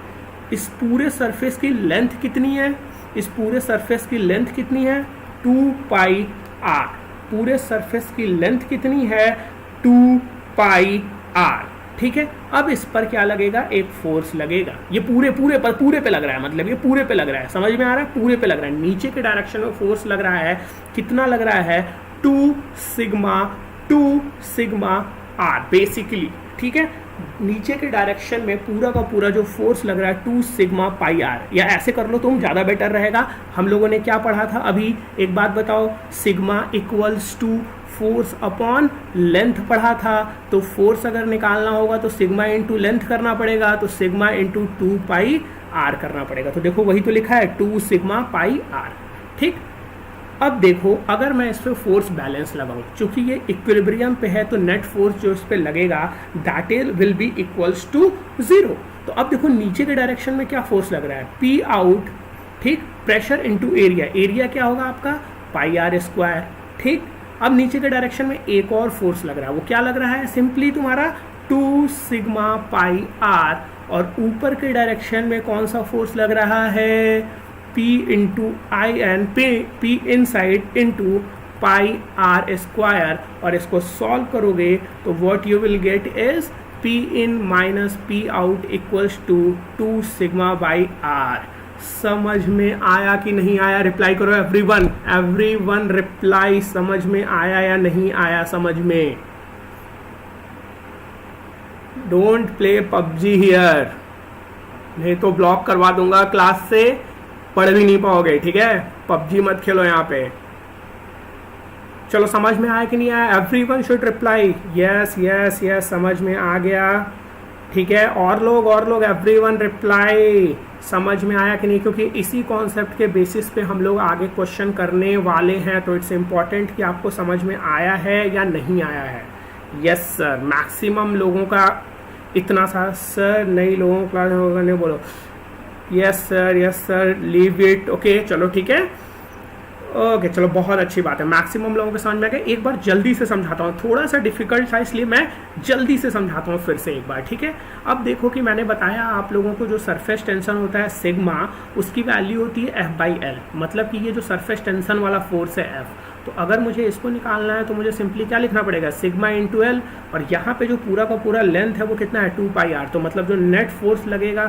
इस पूरे सरफेस की लेंथ कितनी है, इस पूरे सरफेस की लेंथ कितनी है, 2 पाई आर। पूरे सरफेस की लेंथ कितनी है, 2 पाई आर। ठीक है, अब इस पर क्या लगेगा, एक फोर्स लगेगा। ये पूरे पे लग रहा है, मतलब ये पूरे पे लग रहा है, समझ में आ रहा है, पूरे पे लग रहा है। नीचे के डायरेक्शन में फोर्स लग रहा है, कितना लग रहा है, 2 सिग्मा आर बेसिकली। ठीक है, नीचे के डायरेक्शन में पूरा का पूरा जो फोर्स लग रहा है 2 सिग्मा पाई आर, या ऐसे कर लो तुम, ज़्यादा बेटर रहेगा। हम लोगों ने क्या पढ़ा था अभी, एक बात बताओ, sigma equals to force upon length पढ़ा था। तो फोर्स अगर निकालना होगा तो सिग्मा इंटू लेंथ करना पड़ेगा, तो सिग्मा इंटू 2 पाई आर करना पड़ेगा। तो देखो वही तो लिखा है, 2 सिग्मा पाई आर। ठीक, अब देखो अगर मैं इस पर फोर्स बैलेंस लगाऊं, चूंकि ये इक्विलिब्रियम पे है तो नेट फोर्स जो इस पे लगेगा that will be equals to 0। तो अब देखो नीचे के डायरेक्शन में क्या फोर्स लग रहा है, पी आउट। ठीक, प्रेशर इनटू एरिया, एरिया क्या होगा आपका, पाई आर स्क्वायर। ठीक, अब नीचे के डायरेक्शन में एक और फोर्स लग रहा है, वो क्या लग रहा है, सिंपली तुम्हारा 2 सिग्मा पाई आर। और ऊपर के डायरेक्शन में कौन सा फोर्स लग रहा है, P into i n, P inside into pi r square. और इसको सॉल्व करोगे तो what you will get is P in minus P out equals to 2 sigma by r. समझ में आया कि नहीं आया, रिप्लाई करो एवरीवन रिप्लाई, समझ में आया या नहीं आया समझ में। डोंट प्ले पबजी हियर, नहीं तो ब्लॉक करवा दूंगा क्लास से, पढ़ भी नहीं पाओगे। ठीक है, पबजी मत खेलो यहाँ पे। चलो समझ में आया कि नहीं आया, everyone should reply yes yes yes, समझ में आ गया। ठीक है, और लोग एवरीवन रिप्लाई, समझ में आया कि नहीं, क्योंकि इसी कॉन्सेप्ट के बेसिस पे हम लोग आगे क्वेश्चन करने वाले हैं। तो इट्स इम्पॉर्टेंट कि आपको समझ में आया है या नहीं आया है। यस सर, मैक्सिमम लोगों का इतना सा, सर नई लोगों का नहीं बोलो, yes sir leave it, okay चलो ठीक है, ओके चलो बहुत अच्छी बात है, मैक्सिमम लोगों के समझ में आ गया। एक बार जल्दी से समझाता हूँ, थोड़ा सा डिफिकल्ट था इसलिए मैं जल्दी से समझाता हूँ फिर से एक बार। ठीक है, अब देखो कि मैंने बताया आप लोगों को जो सरफेस टेंशन होता है सिग्मा, उसकी वैल्यू होती है F/L, मतलब कि ये जो सरफेस टेंशन वाला फोर्स है F। तो अगर मुझे इसको निकालना है तो मुझे सिंपली क्या लिखना पड़ेगा, सिग्मा इंटू एल। और यहाँ पे जो पूरा का पूरा लेंथ है वो कितना है, 2 पाई आर। तो मतलब जो नेट फोर्स लगेगा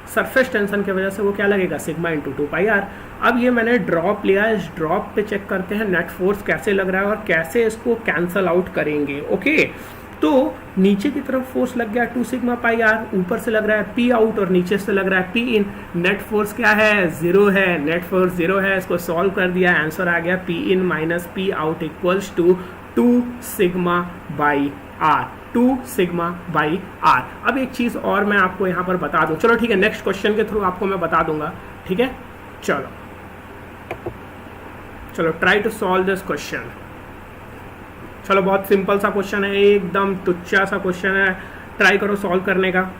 सरफेस टेंशन की वजह से वो क्या लगेगा, सिग्मा इंटू 2 पाई आर। अब ये मैंने ड्रॉप लिया, इस ड्रॉप पे चेक करते हैं नेट फोर्स कैसे लग रहा है और कैसे इसको कैंसल आउट करेंगे। ओके, तो नीचे की तरफ फोर्स लग गया 2 सिग्मा पाई आर, ऊपर से लग रहा है पी आउट और नीचे से लग रहा है पी इन। नेट फोर्स क्या है, 0 है, नेट फोर्स 0 है। इसको सॉल्व कर दिया, आंसर आ गया p in minus p out equals to 2 sigma by r, 2 sigma by r. अब एक चीज़ और मैं आपको यहाँ पर बता दूँ, चलो ठीक है, नेक्स्ट क्वेश्चन के थ्रू आपको मैं बता दूंगा। ठीक है, चलो try to solve this question. चलो बहुत सिंपल सा क्वेश्चन है, एकदम तुच्चा सा क्वेश्चन है, ट्राई करो सॉल्व करने का।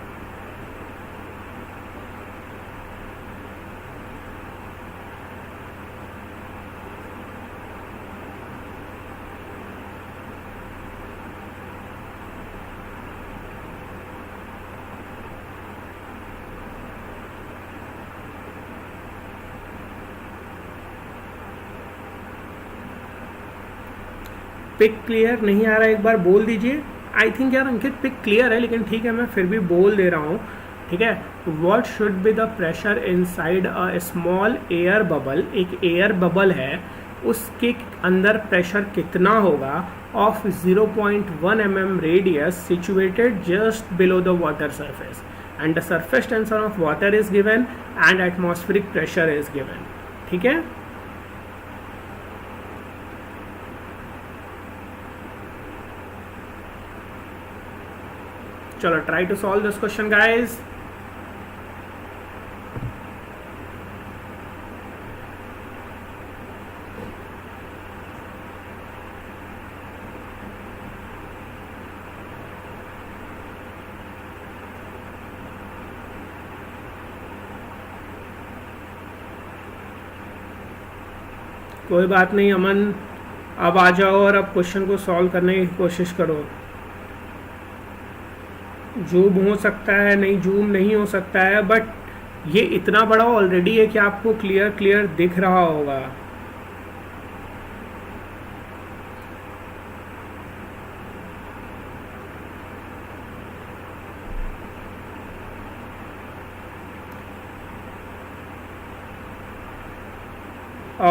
पिक क्लियर नहीं आ रहा, एक बार बोल दीजिए। आई थिंक यार अंकित पिक क्लियर है, लेकिन ठीक है मैं फिर भी बोल दे रहा हूँ। ठीक है, what should be the pressure inside a small air bubble, एक एयर बबल है, उसके अंदर प्रेशर कितना होगा of 0.1 mm radius situated just below the water surface, and the surface tension of water is given and atmospheric pressure is given. ठीक है, चलो try to solve this question guys. कोई बात नहीं अमन, अब आ जाओ और अब क्वेश्चन को सॉल्व करने की कोशिश करो। जूम हो सकता है, नहीं जूम नहीं हो सकता है, बट ये इतना बड़ा ऑलरेडी है कि आपको क्लियर क्लियर दिख रहा होगा।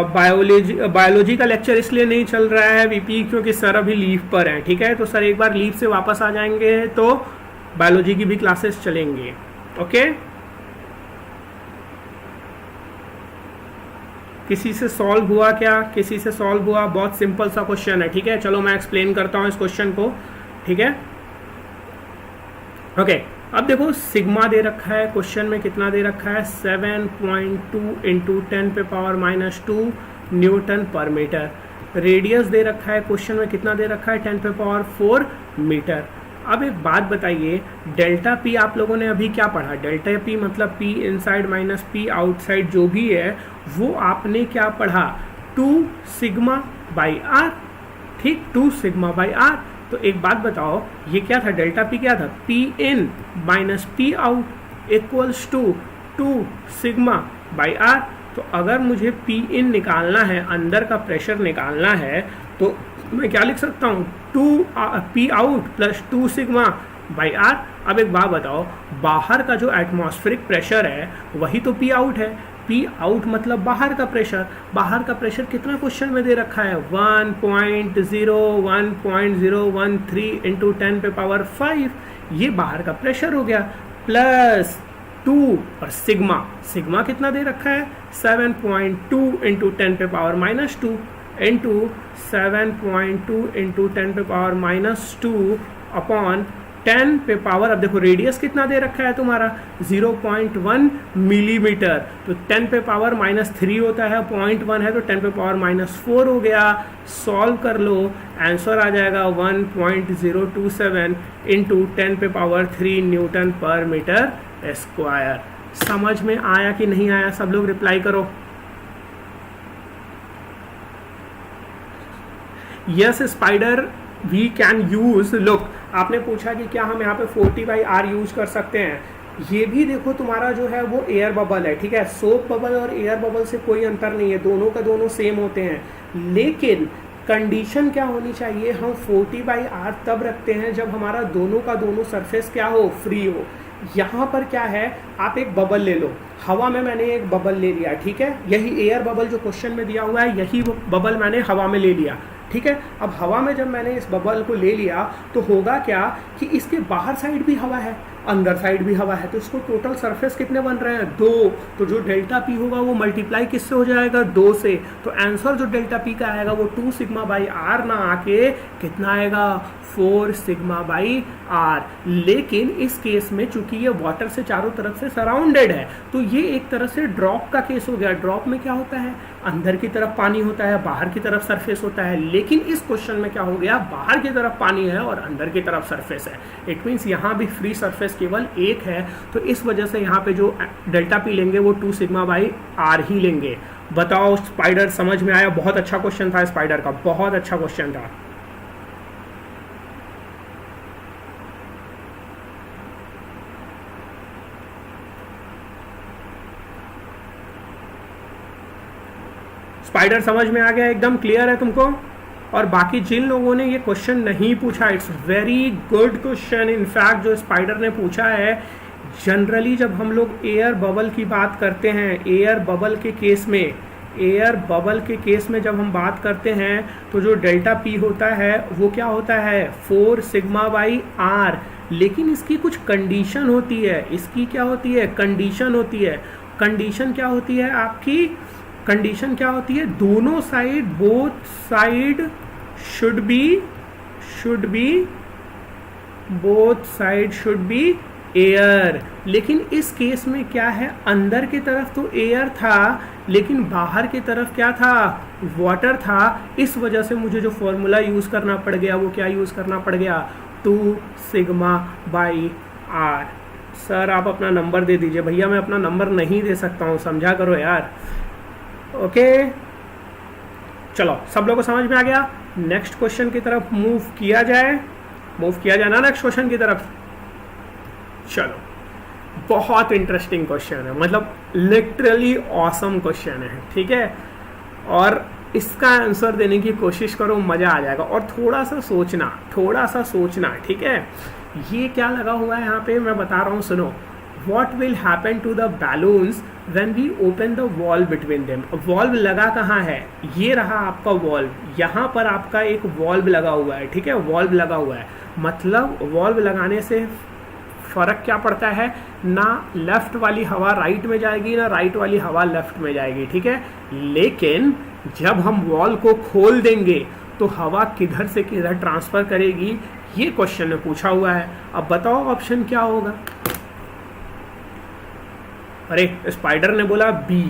बायोलॉजी का लेक्चर इसलिए नहीं चल रहा है वीपी क्योंकि सर अभी लीव पर हैं, ठीक है। तो सर एक बार लीव से वापस आ जाएंगे तो बायोलॉजी की भी क्लासेस चलेंगे, ओके। किसी से सॉल्व हुआ क्या? किसी से सॉल्व हुआ? बहुत सिंपल सा क्वेश्चन है, ठीक है। चलो मैं एक्सप्लेन करता हूँ इस क्वेश्चन को, ठीक है, ओके। अब देखो सिग्मा दे रखा है क्वेश्चन में, कितना दे रखा है 7.2 इंटू 10 पे पावर -2 न्यूटन पर मीटर। रेडियस दे रखा है क्वेश्चन में, कितना दे रखा है 10 पे पावर 4 मीटर। अब एक बात बताइए, डेल्टा पी आप लोगों ने अभी क्या पढ़ा? डेल्टा पी मतलब P inside minus P outside जो भी है वो आपने क्या पढ़ा? 2 सिग्मा बाई आर, ठीक, 2 सिग्मा बाई आर। तो एक बात बताओ, ये क्या था? डेल्टा पी क्या था? P in minus p out equals to 2 sigma by r. तो अगर मुझे पी इन निकालना है, अंदर का प्रेशर निकालना है, तो मैं क्या लिख सकता हूँ? 2 p out plus 2 sigma by r. अब एक बात बताओ, बाहर का जो एटमॉस्फेरिक प्रेशर है वही तो पी आउट है। पी आउट मतलब बाहर का प्रेशर। बाहर का प्रेशर कितना क्वेश्चन में दे रखा है? 1.013 इंटू 10 पे पावर 5, ये बाहर का प्रेशर हो गया, प्लस 2 और सिग्मा, सिग्मा कितना दे रखा है? 7.2 इंटू 10 पे पावर -2 इंटू 7.2 इंटू 10 पे पावर -2 अपॉन 10 पे पावर, अब देखो रेडियस कितना दे रखा है तुम्हारा 0.1 मिलीमीटर, तो 10 पे पावर -3 होता है, 0.1 है तो 10 पे पावर -4 हो गया। सॉल्व कर लो, आंसर आ जाएगा 1.027 इंटू 10 पे पावर 3 न्यूटन पर मीटर स्क्वायर। समझ में आया कि नहीं आया? सब लोग रिप्लाई करो। Yes spider we can use, look आपने पूछा कि क्या हम यहाँ पे 40/R यूज कर सकते हैं। ये भी देखो तुम्हारा जो है वो एयर बबल है, ठीक है। सोप बबल और एयर बबल से कोई अंतर नहीं है, दोनों का दोनों सेम होते हैं, लेकिन कंडीशन क्या होनी चाहिए? हम 40/R तब रखते हैं जब हमारा दोनों का दोनों सरफेस क्या हो? फ्री हो। यहाँ पर क्या है, आप एक बबल ले लो, हवा में मैंने एक बबल ले लिया, ठीक है। यही एयर बबल जो क्वेश्चन में दिया हुआ है, यही बबल मैंने हवा में ले लिया, ठीक है। अब हवा में जब मैंने इस बबल को ले लिया तो होगा क्या कि इसके बाहर साइड भी हवा है, अंदर साइड भी हवा है, तो इसको टोटल सरफेस कितने बन रहे हैं? 2। तो जो डेल्टा पी होगा वो मल्टीप्लाई किससे हो जाएगा? 2 से। तो आंसर जो डेल्टा पी का आएगा वो 2 सिग्मा बाई आर ना आके कितना आएगा? 4 सिग्मा बाई आर। लेकिन इस केस में चूंकि ये वाटर से चारों तरफ से सराउंडेड है तो ये एक तरह से ड्रॉप का केस हो गया। ड्रॉप में क्या होता है? अंदर की तरफ पानी होता है, बाहर की तरफ सरफेस होता है, लेकिन इस क्वेश्चन में क्या हो गया? बाहर की तरफ पानी है और अंदर की तरफ सरफेस है। इट मीन्स यहाँ भी फ्री सरफेस केवल एक है, तो इस वजह से यहाँ पे जो डेल्टा पी लेंगे वो 2 सिग्मा बाई आर ही लेंगे। बताओ स्पाइडर, समझ में आया? बहुत अच्छा क्वेश्चन था स्पाइडर का, बहुत अच्छा क्वेश्चन था। स्पाइडर समझ में आ गया? एकदम क्लियर है तुमको? और बाकी जिन लोगों ने ये क्वेश्चन नहीं पूछा, it's very good question. In fact जो स्पाइडर ने पूछा है, जनरली जब हम लोग एयर बबल की बात करते हैं, एयर बबल के केस में जब हम बात करते हैं तो जो डेल्टा पी होता है वो क्या होता है? 4 सिग्मा बाई आर। लेकिन इसकी कुछ कंडीशन होती है, इसकी क्या होती है? कंडीशन होती है। कंडीशन क्या होती है आपकी? कंडीशन क्या होती है? दोनों side, both side should be air. लेकिन इस केस में क्या है? अंदर की तरफ तो एयर था लेकिन बाहर की तरफ क्या था? वाटर था। इस वजह से मुझे जो फॉर्मूला यूज करना पड़ गया वो क्या यूज करना पड़ गया? 2 सिग्मा बाई आर। सर आप अपना नंबर दे दीजिए। भैया मैं अपना नंबर नहीं दे सकता हूँ, समझा करो यार। ओके चलो सब लोगों को समझ में आ गया। नेक्स्ट क्वेश्चन की तरफ मूव किया जाए ना नेक्स्ट क्वेश्चन की तरफ। चलो, बहुत इंटरेस्टिंग क्वेश्चन है, मतलब लिटरली ऑसम क्वेश्चन है, ठीक है। और इसका आंसर देने की कोशिश करो, मज़ा आ जाएगा। और थोड़ा सा सोचना, ठीक है। ये क्या लगा हुआ है यहाँ पे, मैं बता रहा हूँ, सुनो। What will happen to the balloons when we open the valve between them? Valve लगा कहाँ है, ये रहा आपका वॉल्व, यहाँ पर आपका एक वॉल्व लगा हुआ है, ठीक है। वॉल्व लगा हुआ है, मतलब वॉल्व लगाने से फ़र्क क्या पड़ता है, ना लेफ़्ट वाली हवा राइट में जाएगी, ना राइट वाली हवा लेफ़्ट में जाएगी, ठीक है। लेकिन जब हम वॉल्व को खोल देंगे तो हवा किधर से किधर ट्रांसफ़र करेगी, ये क्वेश्चन में पूछा हुआ है। अब बताओ ऑप्शन क्या होगा। अरे स्पाइडर ने बोला बी,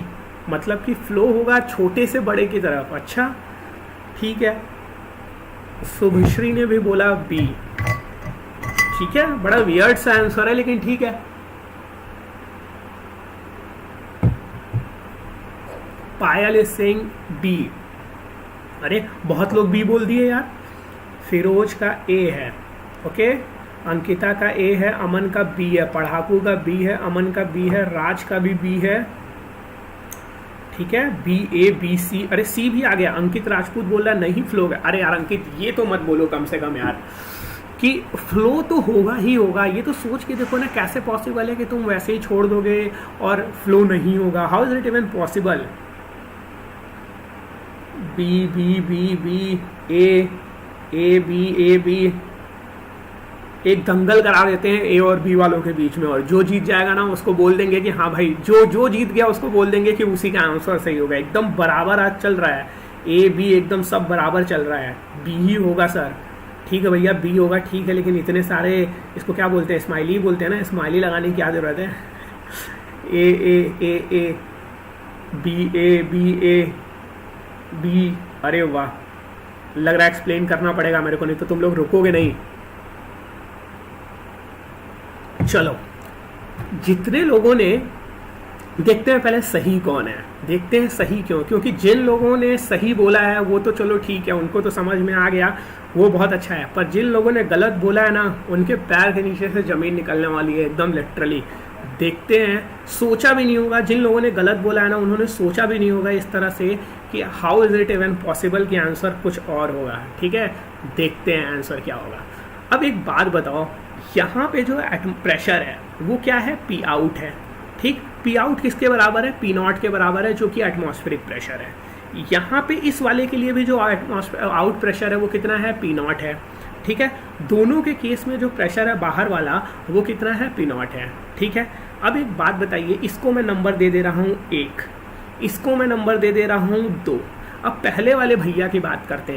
मतलब कि फ्लो होगा छोटे से बड़े की तरफ। अच्छा ठीक है, शुभश्री ने भी बोला बी, ठीक है। बड़ा वियर्ड सा आंसर है लेकिन ठीक है। पायल इज सेइंग बी। अरे बहुत लोग बी बोल दिए यार। फिरोज का ए है, ओके। अंकिता का ए है, अमन का बी है, पढ़ाकू का बी है, अमन का बी है, राज का भी बी है, ठीक है। बी ए बी सी, अरे सी भी आ गया। अंकित राजपूत बोल रहा है नहीं फ्लो होगा। अरे यार अंकित ये तो मत बोलो कम से कम यार कि फ्लो तो होगा ही होगा। ये तो सोच के देखो ना, कैसे पॉसिबल है कि तुम वैसे ही छोड़ दोगे और फ्लो नहीं होगा। How is it even possible. B B B B A B एक दंगल करा देते हैं ए और बी वालों के बीच में, और जो जीत जाएगा ना उसको बोल देंगे कि हाँ भाई, जो जीत गया उसको बोल देंगे कि उसी का आंसर सही होगा। एकदम बराबर आज चल रहा है, ए बी एकदम सब बराबर चल रहा है। बी ही होगा सर, ठीक है भैया बी होगा, ठीक है। लेकिन इतने सारे, इसको क्या बोलते हैं, स्माइली बोलते हैं ना, स्माइली लगाने की क्या जरूरत है। ए बी, अरे वाह, लग रहा है एक्सप्लेन करना पड़ेगा मेरे को, नहीं तो तुम लोग रुकोगे नहीं। चलो, जितने लोगों ने, देखते हैं पहले सही कौन है, देखते हैं सही क्यों। क्योंकि जिन लोगों ने सही बोला है वो तो चलो ठीक है, उनको तो समझ में आ गया, वो बहुत अच्छा है। पर जिन लोगों ने गलत बोला है ना, उनके पैर के नीचे से ज़मीन निकलने वाली है एकदम लिटरली। देखते हैं, सोचा भी नहीं होगा, जिन लोगों ने गलत बोला है ना उन्होंने सोचा भी नहीं होगा इस तरह से कि how is it even possible कि आंसर कुछ और होगा, ठीक है। देखते हैं आंसर क्या होगा। अब एक बात बताओ, यहाँ पे जो प्रेशर है वो क्या है, पी आउट है, ठीक। पी आउट किसके बराबर है, पी नॉट के बराबर है, जो कि एटमॉस्फेरिक प्रेशर है। यहाँ पे इस वाले के लिए भी जो आउट प्रेशर है वो कितना है, पी नॉट है, ठीक है। दोनों के केस में जो प्रेशर है बाहर वाला वो कितना है, पी नॉट है, ठीक है। अब एक बात बताइए, इसको मैं नंबर दे दे रहा हूँ 1, इसको मैं नंबर दे दे रहा हूँ 2। अब पहले वाले भैया की बात करते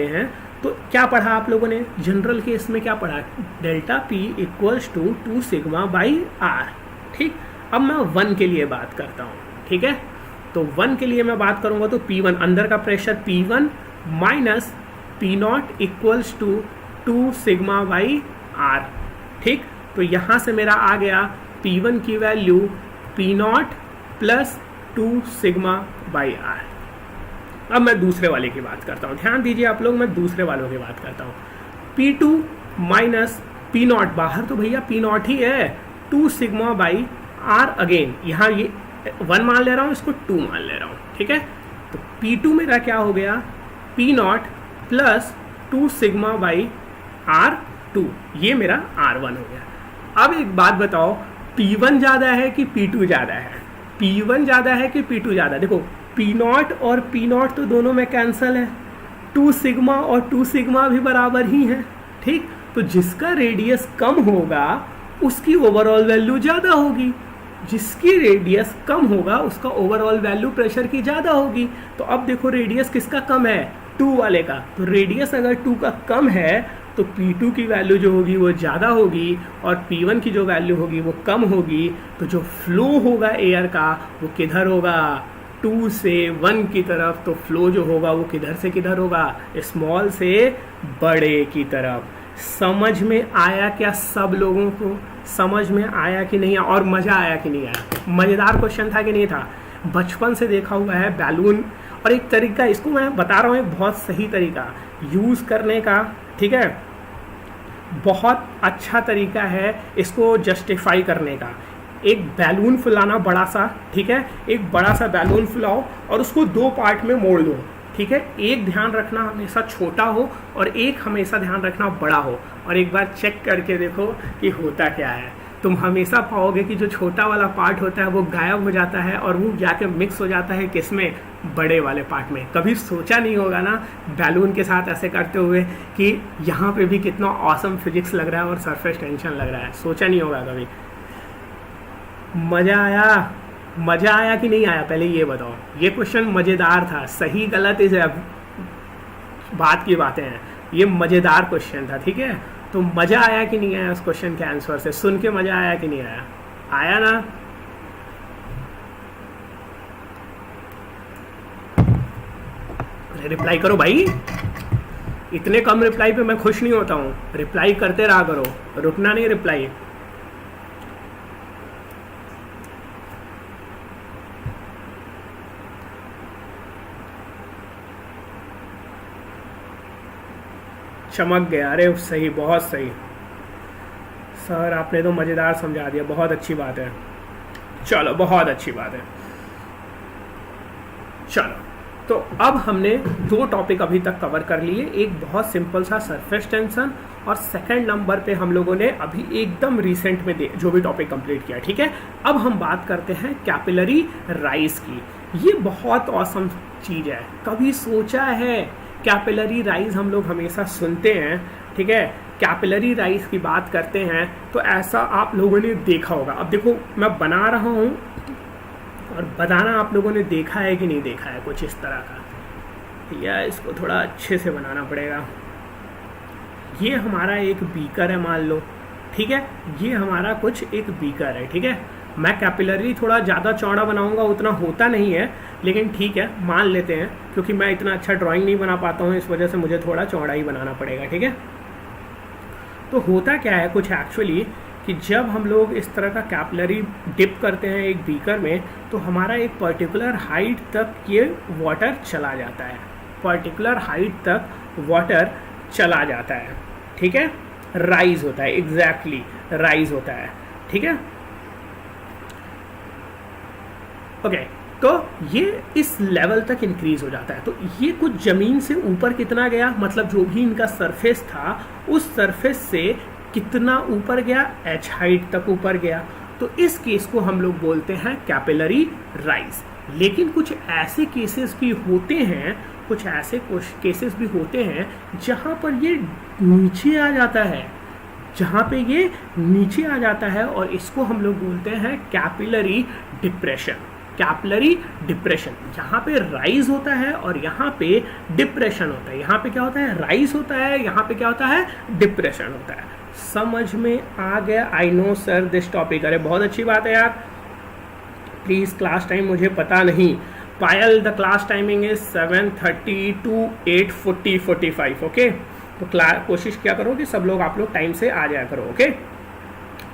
हैं, तो क्या पढ़ा आप लोगों ने जनरल केस में, क्या पढ़ा, delta p equals to 2 sigma by r, ठीक। अब मैं 1 के लिए बात करता हूँ, ठीक है। तो 1 के लिए मैं बात करूँगा तो P1 अंदर का pressure P1 minus p not equals to 2 sigma by r, ठीक। तो यहाँ से मेरा आ गया P1 की value p not plus 2 sigma by r. अब मैं दूसरे वाले की बात करता हूँ, ध्यान दीजिए आप लोग, मैं दूसरे वालों की बात करता हूँ। P2 माइनस पी नॉट, बाहर तो भैया पी नॉट ही है, 2 सिग्मा बाई आर। अगेन यहाँ ये 1 मान ले रहा हूँ, इसको 2 मान ले रहा हूँ, ठीक है। तो P2 मेरा क्या हो गया, P not plus 2 sigma by R2, ये मेरा R1 हो गया। अब एक बात बताओ, P1 ज़्यादा है कि P2 ज़्यादा है, P1 ज़्यादा है कि P2 ज़्यादा। देखो पी नॉट और पी नॉट तो दोनों में कैंसिल है, 2 सिग्मा और 2 सिग्मा भी बराबर ही है, ठीक। तो जिसका रेडियस कम होगा उसकी ओवरऑल वैल्यू ज़्यादा होगी, जिसकी रेडियस कम होगा उसका ओवरऑल वैल्यू प्रेशर की ज़्यादा होगी। तो अब देखो रेडियस किसका कम है, 2 वाले का। तो रेडियस अगर 2 का कम है तो P2 की वैल्यू जो होगी वो ज़्यादा होगी और P1 की जो वैल्यू होगी वो कम होगी। तो जो फ्लो होगा एयर का वो किधर होगा, 2 से 1 की तरफ। तो फ्लो जो होगा वो किधर से किधर होगा, स्मॉल से बड़े की तरफ। समझ में आया क्या, सब लोगों को समझ में आया कि नहीं, और मज़ा आया कि नहीं आया, मज़ेदार क्वेश्चन था कि नहीं था। बचपन से देखा हुआ है बैलून। और एक तरीका इसको मैं बता रहा हूँ, एक बहुत सही तरीका यूज़ करने का, ठीक है, बहुत अच्छा तरीका है इसको जस्टिफाई करने का। एक बैलून फुलाना बड़ा सा, ठीक है, एक बड़ा सा बैलून फुलाओ और उसको 2 पार्ट में मोड़ दो, ठीक है। एक ध्यान रखना हमेशा छोटा हो और एक हमेशा ध्यान रखना बड़ा हो, और एक बार चेक करके देखो कि होता क्या है। तुम हमेशा पाओगे कि जो छोटा वाला पार्ट होता है वो गायब हो जाता है और वो जाके मिक्स हो जाता है किसमें, बड़े वाले पार्ट में। कभी सोचा नहीं होगा ना बैलून के साथ ऐसे करते हुए कि यहाँ पे भी कितना ऑसम फिजिक्स लग रहा है और सरफेस टेंशन लग रहा है, सोचा नहीं होगा कभी। मज़ा आया कि नहीं आया, पहले ये बताओ। ये क्वेश्चन मज़ेदार था, सही गलत इस बात की बातें हैं, ये मज़ेदार क्वेश्चन था, ठीक है। तो मज़ा आया कि नहीं आया उस क्वेश्चन के आंसर से, सुन के मज़ा आया कि नहीं आया, आया ना। अरे रिप्लाई करो भाई, इतने कम रिप्लाई पे मैं खुश नहीं होता हूँ, रिप्लाई करते रहा करो, रुकना नहीं रिप्लाई। चमक गया, अरे सही, बहुत सही सर, आपने तो मज़ेदार समझा दिया, बहुत अच्छी बात है, चलो बहुत अच्छी बात है। चलो तो अब हमने 2 टॉपिक अभी तक कवर कर लिए, एक बहुत सिंपल सा सरफेस टेंशन, और सेकंड नंबर पे हम लोगों ने अभी एकदम रिसेंट में जो भी टॉपिक कंप्लीट किया, ठीक है। अब हम बात करते हैं कैपिलरी राइज की। ये बहुत ऑसम चीज़ है, कभी सोचा है कैपिलरी राइज हम लोग हमेशा सुनते हैं, ठीक है, कैपिलरी राइज की बात करते हैं तो ऐसा आप लोगों ने देखा होगा। अब देखो मैं बना रहा हूँ और बताना आप लोगों ने देखा है कि नहीं देखा है, कुछ इस तरह का, या इसको थोड़ा अच्छे से बनाना पड़ेगा। ये हमारा एक बीकर है मान लो, ठीक है, ये हमारा कुछ एक बीकर है, ठीक है। मैं कैपिलरी थोड़ा ज़्यादा चौड़ा बनाऊंगा, उतना होता नहीं है, लेकिन ठीक है मान लेते हैं, क्योंकि मैं इतना अच्छा ड्राइंग नहीं बना पाता हूँ, इस वजह से मुझे थोड़ा चौड़ा ही बनाना पड़ेगा, ठीक है। तो होता क्या है कुछ एक्चुअली कि जब हम लोग इस तरह का कैपिलरी डिप करते हैं एक बीकर में, तो हमारा एक पर्टिकुलर हाइट तक ये वाटर चला जाता है, पर्टिकुलर हाइट तक वाटर चला जाता है, ठीक है, राइज होता है, एग्जैक्टली राइज होता है, ठीक है। ओके, तो ये इस लेवल तक इंक्रीज हो जाता है। तो ये कुछ ज़मीन से ऊपर कितना गया, मतलब जो भी इनका सरफेस था उस सरफेस से कितना ऊपर गया, h हाइट तक ऊपर गया। तो इस केस को हम लोग बोलते हैं कैपिलरी राइज। लेकिन कुछ ऐसे केसेस भी होते हैं, कुछ ऐसे केसेस भी होते हैं जहाँ पर ये नीचे आ जाता है, जहाँ पे ये नीचे आ जाता है, और इसको हम लोग बोलते हैं कैपिलरी डिप्रेशन। कैपिलरी डिप्रेशन, यहाँ पे राइज होता है और यहाँ पे डिप्रेशन होता है। यहाँ पे क्या होता है, राइज होता है, यहाँ पे क्या होता है, डिप्रेशन होता है। समझ में आ गया? I know sir this topic, अरे बहुत अच्छी बात है यार। प्लीज क्लास टाइम मुझे पता नहीं। Payal the class timing is 7:30 to 8:45। Okay, तो कोशिश क्या करो कि सब लोग आप लोग टाइम से आ जाया करो। ओके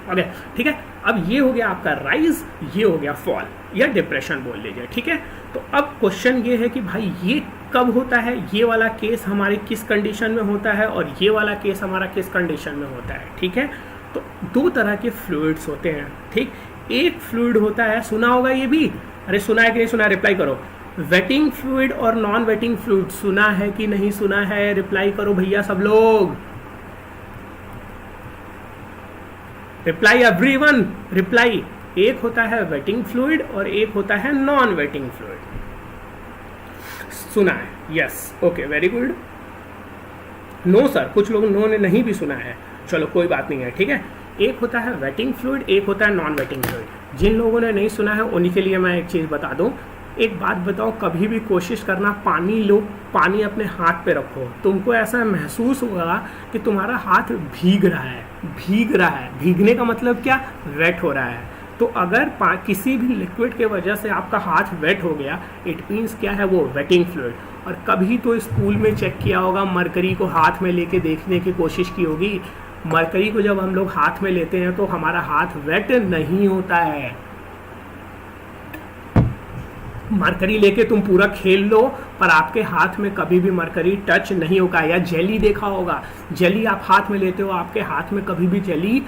ओके, ठीक है। अब ये हो गया आपका राइज, ये हो गया फॉल या डिप्रेशन बोल लीजिए, ठीक है। तो अब क्वेश्चन ये है कि भाई ये कब होता है, ये वाला केस हमारे किस कंडीशन में होता है और ये वाला केस हमारा किस कंडीशन में होता है, ठीक है। तो 2 तरह के फ्लूइड्स होते हैं, ठीक। एक फ्लूइड होता है, सुना होगा ये भी, अरे सुना है कि नहीं सुना, रिप्लाई करो। वेटिंग फ्लूइड और नॉन वेटिंग फ्लूइड, सुना है कि नहीं सुना है, रिप्लाई करो भैया सब लोग, रिप्लाई एवरीवन, रिप्लाई। एक होता है वेटिंग फ्लूइड और एक होता है नॉन वेटिंग फ्लूइड। सुना है? Yes, okay, very good. No sir, कुछ लोग नो ने नहीं भी सुना है, चलो कोई बात नहीं है, ठीक है। एक होता है वेटिंग फ्लूइड, एक होता है नॉन वेटिंग फ्लूइड। जिन लोगों ने नहीं सुना है उन्हीं के लिए मैं एक चीज़ बता दूं। एक बात बताओ, कभी भी कोशिश करना पानी लो, पानी अपने हाथ पे रखो, तुमको ऐसा महसूस होगा कि तुम्हारा हाथ भीग रहा है, भीग रहा है। भीगने का मतलब क्या, वेट हो रहा है। तो अगर किसी भी लिक्विड के वजह से आपका हाथ वेट हो गया, इट मीन्स क्या है, वो वेटिंग फ्लूइड। और कभी तो स्कूल में चेक किया होगा, मरकरी को हाथ में लेके देखने की कोशिश की होगी। मरकरी को जब हम लोग हाथ में लेते हैं तो हमारा हाथ वेट नहीं होता है, मरकरी लेके तुम पूरा खेल लो पर आपके हाथ में कभी भी मरकरी टच नहीं होगा। या जेली देखा होगा, जेली आप हाथ में लेते हो, आपके हाथ में कभी भी जेली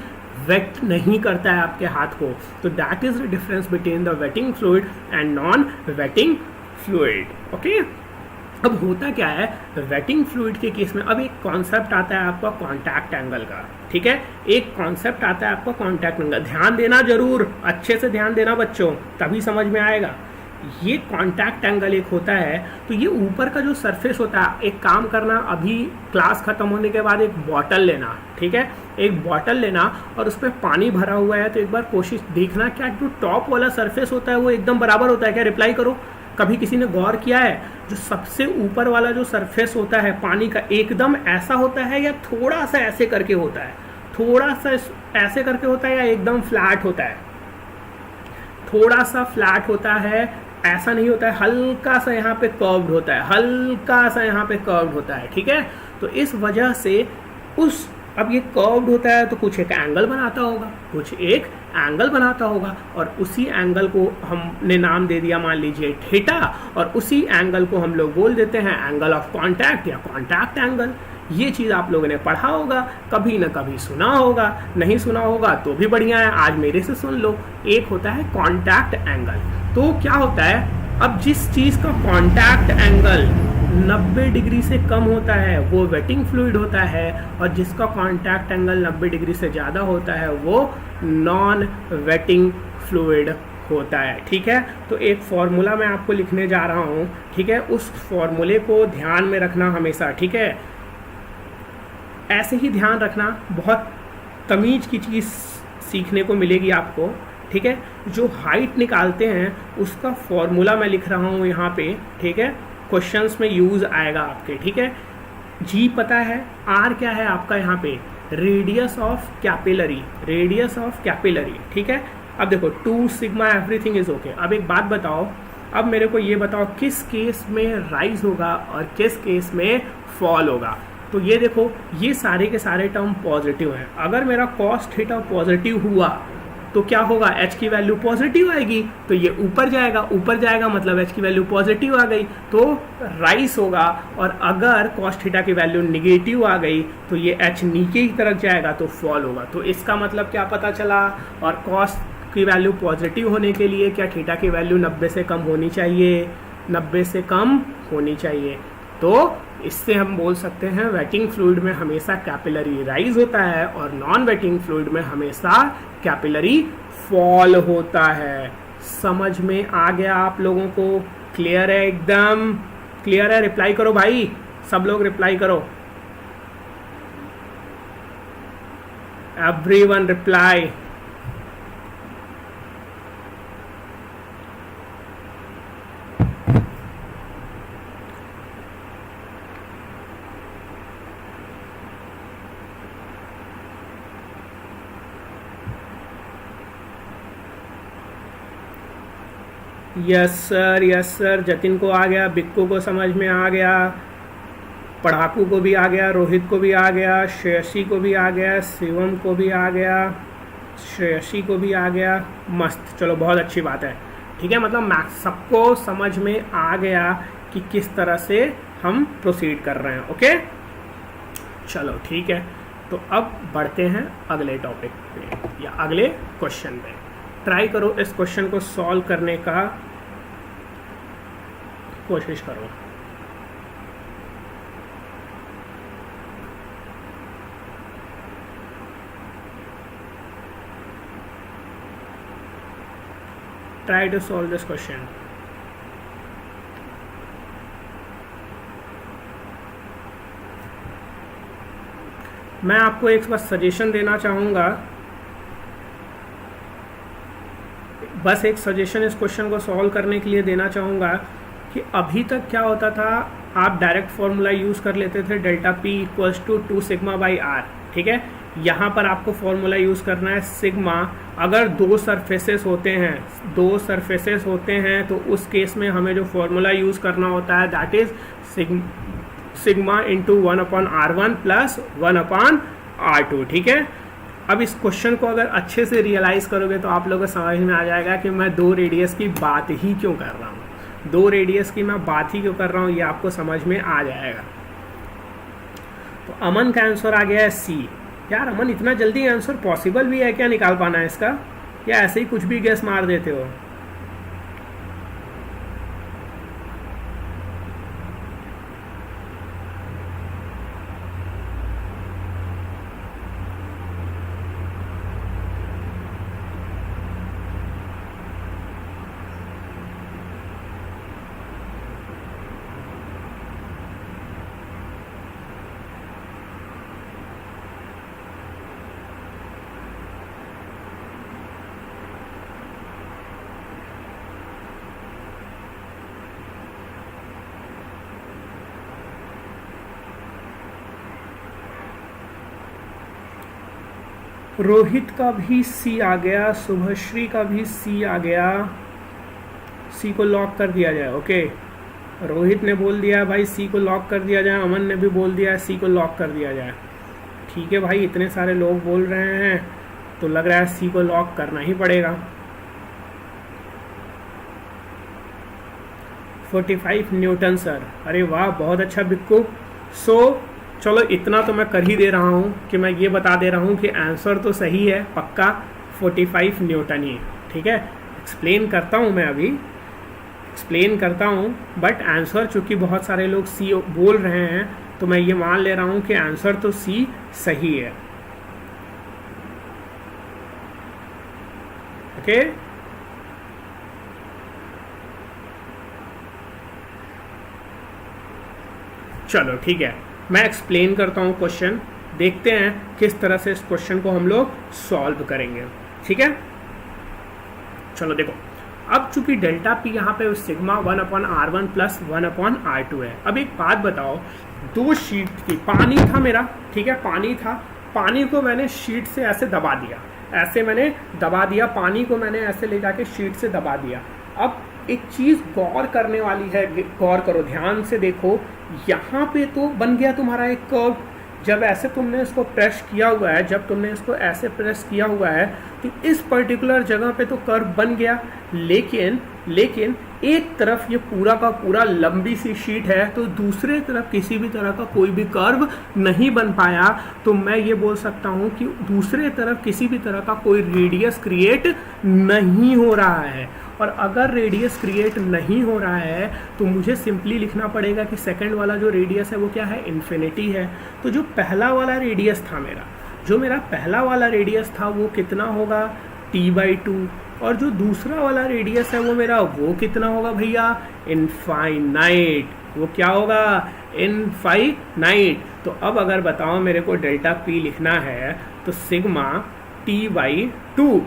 वेट नहीं करता है आपके हाथ को। तो that is the difference between the waiting fluid and non waiting fluid. Okay, अब होता क्या है वेटिंग फ्लूइड के केस में, अब एक कॉन्सेप्ट आता है आपका कॉन्टैक्ट एंगल का, ठीक है, एक कॉन्सेप्ट आता है आपका कॉन्टैक्ट एंगल। ध्यान देना जरूर, अच्छे से ध्यान देना बच्चों, तभी समझ में आएगा। ये कॉन्टैक्ट एंगल एक होता है, तो ये ऊपर का जो सरफेस होता है, एक काम करना, अभी क्लास खत्म होने के बाद एक बॉटल लेना, ठीक है, एक बॉटल लेना और उसमें पानी भरा हुआ है, तो एक बार कोशिश देखना क्या जो टॉप वाला सरफेस होता है वो एकदम बराबर होता है क्या? रिप्लाई करो। कभी किसी ने गौर किया है जो सबसे ऊपर वाला जो सरफेस होता है पानी का एकदम ऐसा होता है या थोड़ा सा ऐसे करके होता है? थोड़ा सा ऐसे करके होता है या एकदम फ्लैट होता है? थोड़ा सा फ्लैट होता है, ऐसा नहीं होता है, हल्का सा यहाँ पे कर्व्ड होता है, हल्का सा यहाँ पे कर्व्ड होता है, ठीक है। तो इस वजह से अब ये कर्व्ड होता है तो कुछ एक एंगल बनाता होगा, कुछ एक एंगल बनाता होगा, और उसी एंगल को हमने नाम दे दिया मान लीजिए थीटा, और उसी एंगल को हम लोग बोल देते हैं एंगल ऑफ कॉन्टैक्ट या कॉन्टैक्ट एंगल। ये चीज़ आप लोगों ने पढ़ा होगा, कभी ना कभी सुना होगा, नहीं सुना होगा तो भी बढ़िया है, आज मेरे से सुन लो। एक होता है कॉन्टैक्ट एंगल। तो क्या होता है, अब जिस चीज़ का कॉन्टैक्ट एंगल 90 डिग्री से कम होता है वो वेटिंग फ्लूइड होता है, और जिसका कॉन्टैक्ट एंगल 90 डिग्री से ज़्यादा होता है वो नॉन वेटिंग फ्लूइड होता है, ठीक है। तो एक फॉर्मूला मैं आपको लिखने जा रहा हूँ, ठीक है, उस फॉर्मूले को ध्यान में रखना हमेशा, ठीक है। ऐसे ही ध्यान रखना, बहुत तमीज़ की चीज़ सीखने को मिलेगी आपको, ठीक है। जो हाइट निकालते हैं उसका फॉर्मूला मैं लिख रहा हूँ यहाँ पे, ठीक है, क्वेश्चंस में यूज़ आएगा आपके, ठीक है। जी पता है, आर क्या है आपका यहाँ पे? Radius of capillary, radius of capillary, ठीक है। अब देखो 2 सिग्मा एवरीथिंग इज ओके। अब एक बात बताओ, अब मेरे को ये बताओ किस केस में राइज होगा और किस केस में फॉल होगा। तो ये देखो, ये सारे के सारे टर्म पॉजिटिव हैं। अगर मेरा कॉस थीटा पॉजिटिव हुआ तो क्या होगा? एच की वैल्यू पॉजिटिव आएगी, तो ये ऊपर जाएगा, ऊपर जाएगा मतलब एच की वैल्यू पॉजिटिव आ गई तो राइस होगा। और अगर कॉस थीटा की वैल्यू निगेटिव आ गई तो ये एच नीचे की तरफ जाएगा तो फॉल होगा। तो इसका मतलब क्या पता चला? और कॉस की वैल्यू पॉजिटिव होने के लिए क्या थीटा की वैल्यू 90 से कम होनी चाहिए? 90 से कम होनी चाहिए। तो इससे हम बोल सकते हैं वेटिंग फ्लूइड में हमेशा कैपिलरी राइज होता है और नॉन वेटिंग फ्लूइड में हमेशा कैपिलरी फॉल होता है। समझ में आ गया आप लोगों को? क्लियर है? एकदम क्लियर है? रिप्लाई करो भाई, सब लोग रिप्लाई करो, everyone reply. Yes sir, yes sir. Jatin को आ गया, बिक्कू को समझ में आ गया, पढ़ाकू को भी आ गया, रोहित को भी आ गया, श्रेयसी को भी आ गया, शिवम को भी आ गया, श्रेयसी को भी आ गया। मस्त, चलो बहुत अच्छी बात है, ठीक है। मतलब मैथ्स सबको समझ में आ गया कि किस तरह से हम प्रोसीड कर रहे हैं। ओके चलो ठीक है, तो अब बढ़ते हैं अगले टॉपिक पे या अगले क्वेश्चन पे। ट्राई करो इस क्वेश्चन को सॉल्व करने का कोशिश करो। Try to solve this question. मैं आपको एक बार सजेशन देना चाहूँगा, बस एक सजेशन इस क्वेश्चन को सॉल्व करने के लिए देना चाहूँगा कि अभी तक क्या होता था, आप डायरेक्ट फॉर्मूला यूज़ कर लेते थे delta p equals to 2 sigma by r, ठीक है। यहाँ पर आपको फॉर्मूला यूज़ करना है सिग्मा। अगर दो सरफेसेस होते हैं तो उस केस में हमें जो फॉर्मूला यूज़ करना होता है that is sigma into 1/r1 plus 1/r2, ठीक है। अब इस क्वेश्चन को अगर अच्छे से रियलाइज़ करोगे तो आप लोगों को समझ में आ जाएगा कि मैं 2 रेडियस की बात ही क्यों कर रहा हूँ। 2 रेडियस की मैं बात ही क्यों कर रहा हूँ ये आपको समझ में आ जाएगा। तो अमन का आंसर आ गया है सी। यार अमन, इतना जल्दी आंसर पॉसिबल भी है क्या निकाल पाना है इसका, या ऐसे ही कुछ भी गेस मार देते हो? रोहित का भी सी आ गया, शुभश्री का भी सी आ गया। सी को लॉक कर दिया जाए। ओके, रोहित ने बोल दिया भाई सी को लॉक कर दिया जाए, अमन ने भी बोल दिया सी को लॉक कर दिया जाए। ठीक है भाई, इतने सारे लोग बोल रहे हैं तो लग रहा है सी को लॉक करना ही पड़ेगा। 45 न्यूटन सर, अरे वाह बहुत अच्छा बिक्कू। चलो इतना तो मैं कर ही दे रहा हूँ कि मैं ये बता दे रहा हूँ कि आंसर तो सही है पक्का, 45 न्यूटन ही। ठीक है, एक्सप्लेन करता हूँ मैं अभी, एक्सप्लेन करता हूँ, बट आंसर चूँकि बहुत सारे लोग सी बोल रहे हैं तो मैं ये मान ले रहा हूँ कि आंसर तो सी सही है। ओके, चलो ठीक है, मैं एक्सप्लेन करता हूँ क्वेश्चन, देखते हैं किस तरह से इस क्वेश्चन को हम लोग सॉल्व करेंगे। ठीक है, चलो देखो, अब चूंकि डेल्टा पी यहाँ पे सिग्मा 1/r1 प्लस 1/r2 है। अब एक बात बताओ, 2 शीट थी, पानी था मेरा, ठीक है, पानी था, पानी को मैंने शीट से ऐसे दबा दिया, ऐसे मैंने दबा दिया, पानी को मैंने ऐसे ले जाके शीट से दबा दिया। अब एक चीज़ गौर करने वाली है, गौर करो, ध्यान से देखो, यहाँ पे तो बन गया तुम्हारा एक कर्व। जब ऐसे तुमने इसको प्रेस किया हुआ है, जब तुमने इसको ऐसे प्रेस किया हुआ है तो इस पर्टिकुलर जगह पे तो कर्व बन गया, लेकिन एक तरफ ये पूरा का पूरा लंबी सी शीट है तो दूसरे तरफ किसी भी तरह का कोई भी कर्व नहीं बन पाया। तो मैं ये बोल सकता हूँ कि दूसरे तरफ किसी भी तरह का कोई रेडियस क्रिएट नहीं हो रहा है। और अगर रेडियस क्रिएट नहीं हो रहा है तो मुझे सिंपली लिखना पड़ेगा कि सेकंड वाला जो रेडियस है वो क्या है, इन्फिनिटी है। तो जो पहला वाला रेडियस था मेरा, जो मेरा पहला वाला रेडियस था वो कितना होगा, t/2, और जो दूसरा वाला रेडियस है वो मेरा वो कितना होगा भैया, इनफाइनाइट। वो क्या होगा, इनफाइनाइट। तो अब अगर बताओ मेरे को डेल्टा पी लिखना है तो सिग्मा t/2,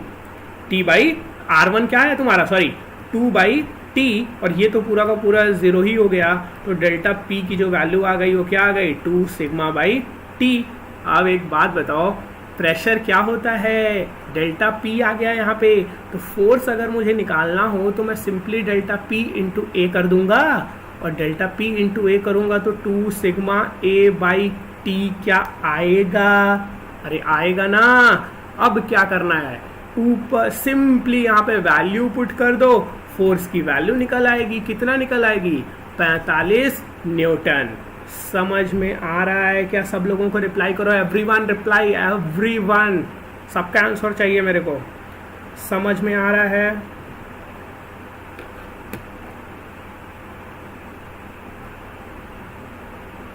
t/r1 क्या है तुम्हारा, सॉरी 2/t, और ये तो पूरा का पूरा 0 ही हो गया। तो डेल्टा पी की जो वैल्यू आ गई वो क्या आ गई, 2 सिग्मा/t। अब एक बात बताओ, प्रेशर क्या होता है, डेल्टा पी आ गया यहाँ पे, तो फोर्स अगर मुझे निकालना हो तो मैं सिंपली डेल्टा पी इंटू ए कर दूंगा, और डेल्टा पी इंटू ए करूंगा तो 2 सिग्मा a/t क्या आएगा, अरे आएगा ना। अब क्या करना है, ऊपर सिंपली यहाँ पे वैल्यू पुट कर दो, फोर्स की वैल्यू निकल आएगी, कितना निकल आएगी, 45 न्यूटन। समझ में आ रहा है क्या? सब लोगों को रिप्लाई करो, एवरीवन रिप्लाई, एवरीवन, सबका आंसर चाहिए मेरे को। समझ में आ रहा है?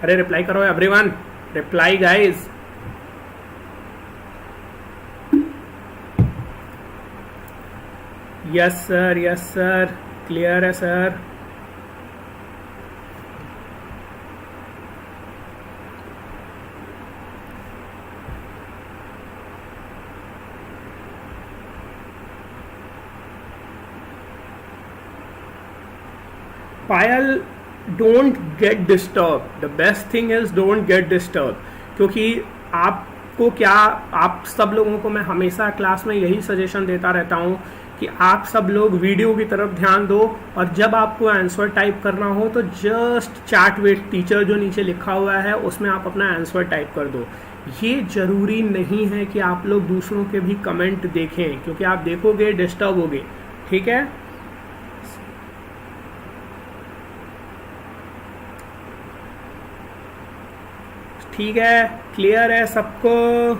अरे रिप्लाई करो everyone, reply guys. Yes sir, yes sir, clear है sir. Payal, don't get disturb, the best thing is don't get disturb, क्योंकि आपको क्या, आप सब लोगों को मैं हमेशा क्लास में यही सजेशन देता रहता हूँ कि आप सब लोग वीडियो की तरफ ध्यान दो, और जब आपको आंसर टाइप करना हो तो जस्ट चैट विद टीचर जो नीचे लिखा हुआ है उसमें आप अपना आंसर टाइप कर दो। ये जरूरी नहीं है कि आप लोग दूसरों के भी कमेंट देखें, क्योंकि आप देखोगे डिस्टर्ब होगे, ठीक है। ठीक है, क्लियर है सबको?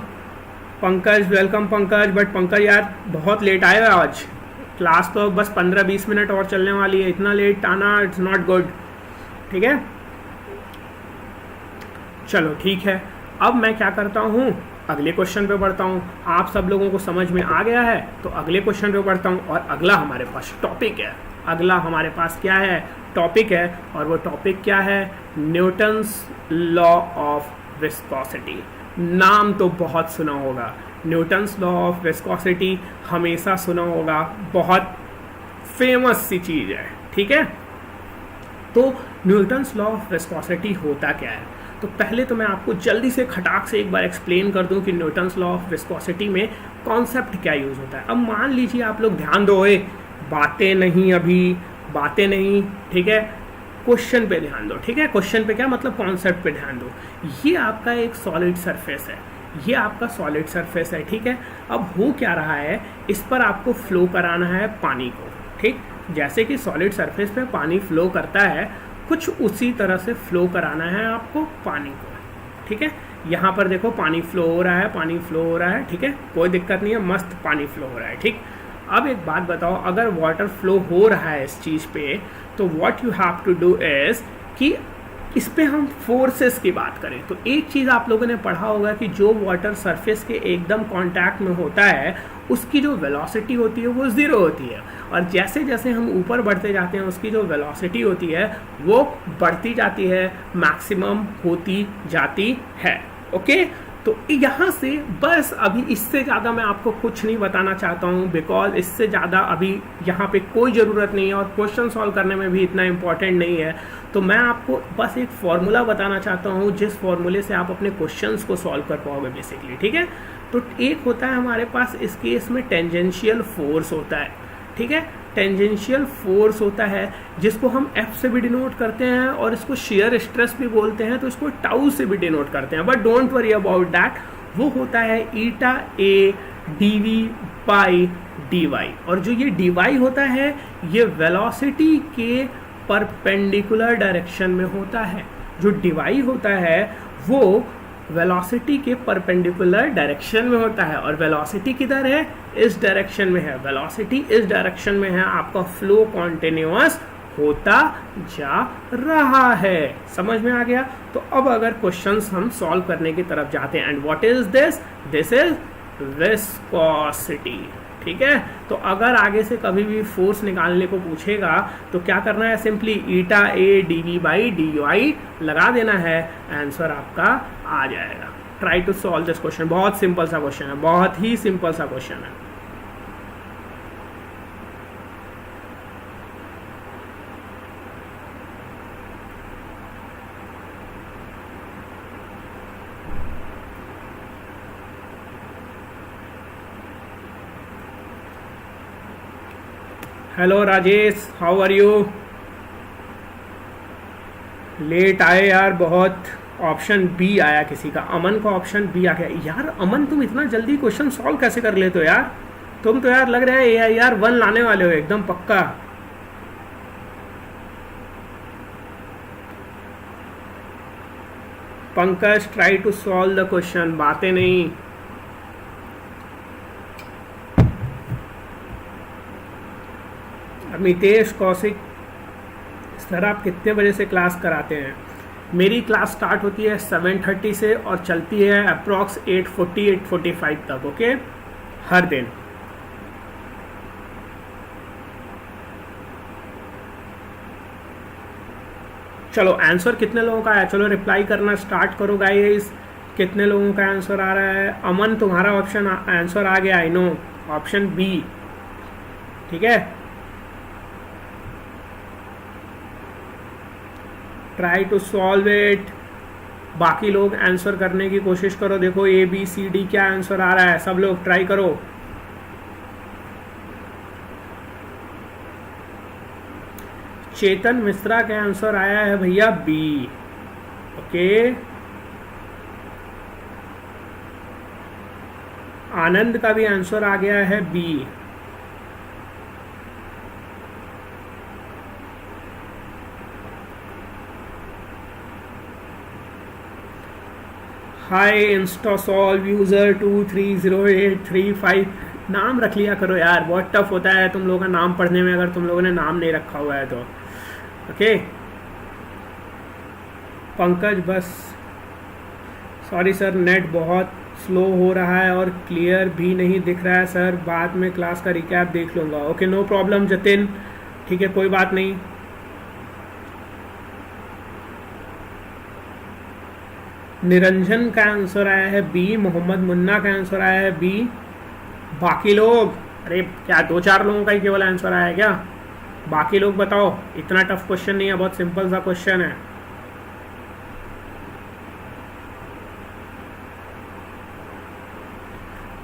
पंकज, वेलकम पंकज। बट पंकज यार बहुत लेट आए हो आज, क्लास तो बस 15-20 मिनट और चलने वाली है, इतना लेट आना इट्स नॉट गुड। ठीक है, चलो ठीक है, अब मैं क्या करता हूँ, अगले क्वेश्चन पे बढ़ता हूँ। आप सब लोगों को समझ में आ गया है तो अगले क्वेश्चन पे बढ़ता हूँ, और अगला हमारे पास टॉपिक है। अगला हमारे पास क्या है, टॉपिक है, और वो टॉपिक क्या है, न्यूटन्स लॉ ऑफ विस्कोसिटी। नाम तो बहुत सुना होगा, न्यूटन्स लॉ ऑफ विस्कोसिटी हमेशा सुना होगा, बहुत फेमस सी चीज़ है। ठीक है, तो न्यूटन्स लॉ ऑफ विस्कोसिटी होता क्या है? तो पहले तो मैं आपको जल्दी से खटाक से एक बार एक्सप्लेन कर दूं कि न्यूटन्स लॉ ऑफ विस्कोसिटी में कॉन्सेप्ट क्या यूज़ होता है। अब मान लीजिए आप लोग ध्यान दो, बातें नहीं, अभी बातें नहीं, ठीक है, क्वेश्चन पे ध्यान दो। ठीक है, क्वेश्चन पे क्या मतलब, कॉन्सेप्ट पे ध्यान दो। ये आपका एक सॉलिड सरफेस है, ये आपका सॉलिड सरफेस है। ठीक है, अब हो क्या रहा है, इस पर आपको फ्लो कराना है पानी को। ठीक, जैसे कि सॉलिड सरफेस पे पानी फ्लो करता है, कुछ उसी तरह से फ्लो कराना है आपको पानी को। ठीक है, यहाँ पर देखो पानी फ्लो हो रहा है, पानी फ्लो हो रहा है। ठीक है, कोई दिक्कत नहीं है, मस्त पानी फ्लो हो रहा है। ठीक, अब एक बात बताओ, अगर वाटर फ्लो हो रहा है इस चीज़ पे, तो what you have to do is कि इस पे हम फोर्सेस की बात करें तो एक चीज़ आप लोगों ने पढ़ा होगा कि जो वाटर सरफेस के एकदम कांटेक्ट में होता है उसकी जो वेलोसिटी होती है वो ज़ीरो होती है, और जैसे जैसे हम ऊपर बढ़ते जाते हैं उसकी जो वेलोसिटी होती है वो बढ़ती जाती है, मैक्सिमम होती जाती है। ओके, तो यहाँ से बस अभी इससे ज़्यादा मैं आपको कुछ नहीं बताना चाहता हूँ, बिकॉज इससे ज़्यादा अभी यहाँ पे कोई ज़रूरत नहीं है, और क्वेश्चन सॉल्व करने में भी इतना इम्पॉर्टेंट नहीं है। तो मैं आपको बस एक फॉर्मूला बताना चाहता हूँ जिस फॉर्मूले से आप अपने क्वेश्चंस को सॉल्व कर पाओगे बेसिकली। ठीक है, तो एक होता है हमारे पास इस केस में टेंजेंशियल फोर्स होता है। ठीक है, टेंजेंशियल फोर्स होता है जिसको हम F से भी डिनोट करते हैं, और इसको शेयर स्ट्रेस भी बोलते हैं, तो इसको टाउ से भी डिनोट करते हैं, but don't worry about that. वो होता है ईटा ए dv बाई dy, और जो ये dy होता है ये वेलोसिटी के परपेंडिकुलर डायरेक्शन में होता है। जो dy होता है वो वेलोसिटी के परपेंडिकुलर डायरेक्शन में होता है, और वेलोसिटी किधर है, इस डायरेक्शन में है। वेलोसिटी इस डायरेक्शन में है, आपका फ्लो कॉन्टिन्यूअस होता जा रहा है। समझ में आ गया? तो अब अगर क्वेश्चंस हम सॉल्व करने की तरफ जाते हैं, and what is this, this is viscosity. ठीक है, तो अगर आगे से कभी भी फोर्स निकालने को पूछेगा तो क्या करना है, simply eta a dv by dy लगा देना है, आंसर आपका आ जाएगा। Try to solve this question, बहुत सिंपल सा क्वेश्चन है, बहुत ही सिंपल सा क्वेश्चन है। Hello Rajesh, how are you? Late आए यार बहुत। ऑप्शन बी आया किसी का, अमन का ऑप्शन बी आ गया। यार अमन, तुम इतना जल्दी क्वेश्चन सॉल्व कैसे कर लेते हो यार? तुम तो यार लग रहा है यार 1 लाने वाले हो एकदम पक्का। Pankaj, try to solve the question, बातें नहीं। मितेश कौशिक, सर आप कितने बजे से क्लास कराते हैं? मेरी क्लास स्टार्ट होती है 7:30 से और चलती है अप्रॉक्स 8:40-8:45 तक। ओके, हर दिन। चलो आंसर कितने लोगों का है, चलो रिप्लाई करना स्टार्ट करो गाइस। कितने लोगों का आंसर आ रहा है? अमन, तुम्हारा ऑप्शन आंसर आ गया, आई नो, ऑप्शन बी। ठीक है, ट्राई टू सॉल्व इट। बाकी लोग आंसर करने की कोशिश करो, देखो ए बी सी डी क्या आंसर आ रहा है, सब लोग ट्राई करो। चेतन मिश्रा का आंसर आया है भैया बी। ओके, आनंद का भी आंसर आ गया है बी। हाय इंस्टासॉल्व यूज़र 230835, नाम रख लिया करो यार, बहुत टफ होता है तुम लोगों का नाम पढ़ने में अगर तुम लोगों ने नाम नहीं रखा हुआ है तो। ओके पंकज, बस सॉरी सर, नेट बहुत स्लो हो रहा है और क्लियर भी नहीं दिख रहा है सर, बाद में क्लास का रिकैप देख लूँगा। ओके नो प्रॉब्लम जतिन, ठीक है कोई बात नहीं। निरंजन का आंसर आया है बी, मोहम्मद मुन्ना का आंसर आया है बी। बाकी लोग, अरे क्या 2-4 लोगों का ही केवल आंसर आया है क्या? बाकी लोग बताओ, इतना टफ क्वेश्चन नहीं है, बहुत सिंपल सा क्वेश्चन है।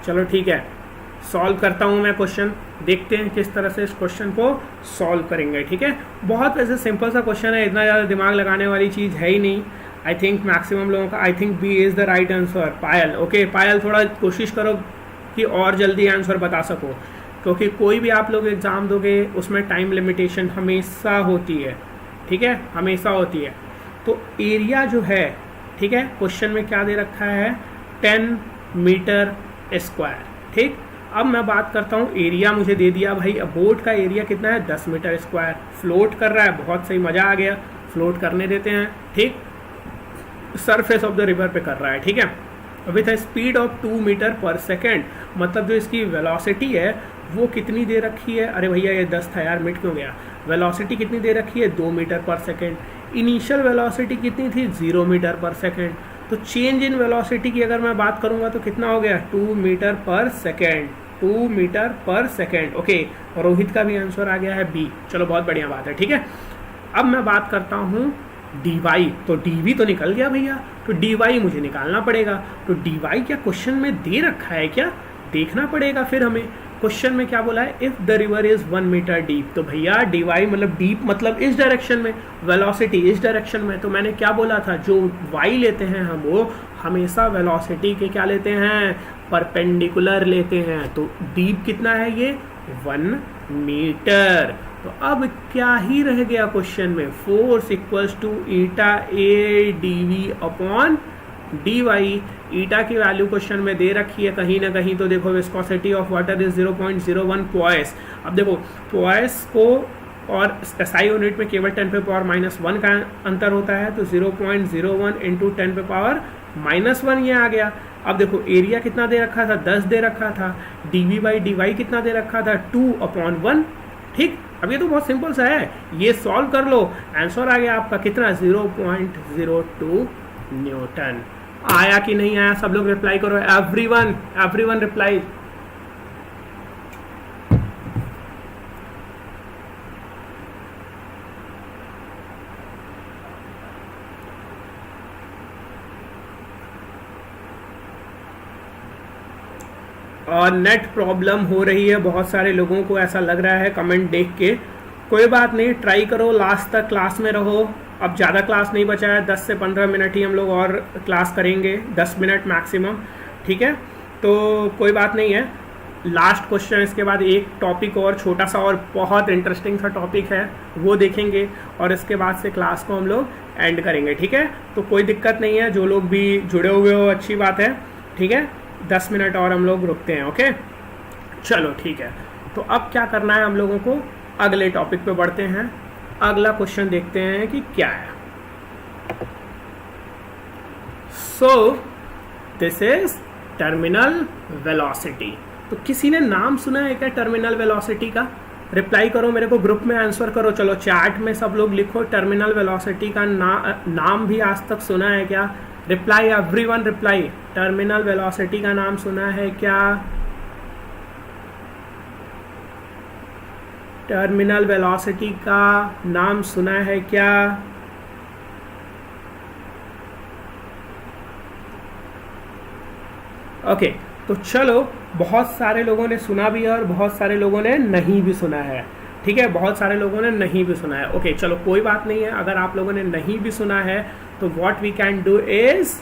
चलो ठीक है, सॉल्व करता हूँ मैं क्वेश्चन, देखते हैं किस तरह से इस क्वेश्चन को सॉल्व करेंगे। ठीक है, बहुत वैसे सिंपल सा क्वेश्चन है, इतना ज़्यादा दिमाग लगाने वाली चीज़ है ही नहीं। आई थिंक मैक्सिमम लोगों का, I think B is the right answer. Payal, okay Payal, थोड़ा कोशिश करो कि और जल्दी आंसर बता सको, क्योंकि कोई भी आप लोग एग्ज़ाम दोगे उसमें टाइम लिमिटेशन हमेशा होती है। ठीक है, हमेशा होती है। तो एरिया जो है, ठीक है, क्वेश्चन में क्या दे रखा है, 10 मीटर स्क्वायर। ठीक, अब मैं बात करता हूँ, एरिया मुझे दे दिया भाई, अब बोट का एरिया कितना है, 10 मीटर स्क्वायर। फ्लोट कर रहा है, बहुत सही, मज़ा आ गया, फ्लोट करने देते हैं। ठीक, सरफेस ऑफ द रिवर पे कर रहा है। ठीक है, विथ स्पीड ऑफ 2 मीटर पर सेकेंड, मतलब जो इसकी वेलोसिटी है वो कितनी दे रखी है, अरे भैया ये 10 था यार, मिट क्यों गया। वेलोसिटी कितनी दे रखी है, 2 मीटर पर सेकेंड। इनिशियल वेलोसिटी कितनी थी, 0 मीटर पर सेकेंड। तो चेंज इन वेलोसिटी की अगर मैं बात करूंगा तो कितना हो गया, 2 मीटर पर सेकेंड, 2 मीटर पर सेकेंड। ओके, रोहित का भी आंसर आ गया है बी, चलो बहुत बढ़िया बात है। ठीक है, अब मैं बात करता हूँ डी, तो डी तो निकल गया भैया, तो डी मुझे निकालना पड़ेगा। तो डी क्या क्वेश्चन में दे रखा है क्या, देखना पड़ेगा फिर हमें। क्वेश्चन में क्या बोला है, if the river is 1 metre deep, तो भैया डी मतलब डीप मतलब इस डायरेक्शन में, वेलोसिटी इस डायरेक्शन में। तो मैंने क्या बोला था, जो वाई लेते हैं हम वो हमेशा वेलोसिटी के क्या लेते हैं, परपेंडिकुलर लेते हैं। तो डीप कितना है ये, 1 मीटर। तो अब क्या ही रह गया क्वेश्चन में, force equals to eta A D V upon D Y. Eta की वैल्यू क्वेश्चन में दे रखी है कहीं ना कहीं, तो देखो viscosity of water is 0.01 poised. अब देखो पॉइस को और एसआई यूनिट में केवल 10 पे पावर -1 का अंतर होता है, तो 0.01 इंटू 10 पे पावर -1 ये आ गया। अब देखो एरिया कितना दे रखा था, 10 दे रखा था। डी बाई डी वाई कितना दे रखा था, 2/1। ठीक, अब ये तो बहुत सिंपल सा है, ये सॉल्व कर लो, आंसर आ गया आपका कितना, 0.02 न्यूटन। आया कि नहीं आया, सब लोग रिप्लाई करो, एवरीवन रिप्लाई। और नेट प्रॉब्लम हो रही है, बहुत सारे लोगों को ऐसा लग रहा है कमेंट देख के। कोई बात नहीं, ट्राई करो, लास्ट तक क्लास में रहो। अब ज़्यादा क्लास नहीं बचा है, 10 से 15 मिनट ही हम लोग और क्लास करेंगे, 10 मिनट मैक्सिमम। ठीक है, तो कोई बात नहीं है, लास्ट क्वेश्चन, इसके बाद एक टॉपिक और छोटा सा और बहुत इंटरेस्टिंग सा टॉपिक है वो देखेंगे, और इसके बाद से क्लास को हम लोग एंड करेंगे। ठीक है, तो कोई दिक्कत नहीं है, जो लोग भी जुड़े हुए हो अच्छी बात है। ठीक है, 10 मिनट और हम लोग रुकते हैं। ओके चलो ठीक है, तो अब क्या करना है हम लोगों को, अगले टॉपिक पे बढ़ते हैं। अगला क्वेश्चन देखते हैं कि क्या है। So this is terminal velocity. तो किसी ने नाम सुना है क्या टर्मिनल वेलोसिटी का, रिप्लाई करो मेरे को, ग्रुप में आंसर करो। चलो चैट में सब लोग लिखो, टर्मिनल वेलोसिटी का नाम भी आज तक सुना है क्या, reply everyone reply. Terminal velocity का नाम सुना है क्या, टर्मिनल वेलोसिटी का नाम सुना है क्या। ओके, तो चलो, बहुत सारे लोगों ने सुना भी है और बहुत सारे लोगों ने नहीं भी सुना है। ठीक है, बहुत सारे लोगों ने नहीं भी सुना है। ओके चलो कोई बात नहीं है, अगर आप लोगों ने नहीं भी सुना है तो what we can do is,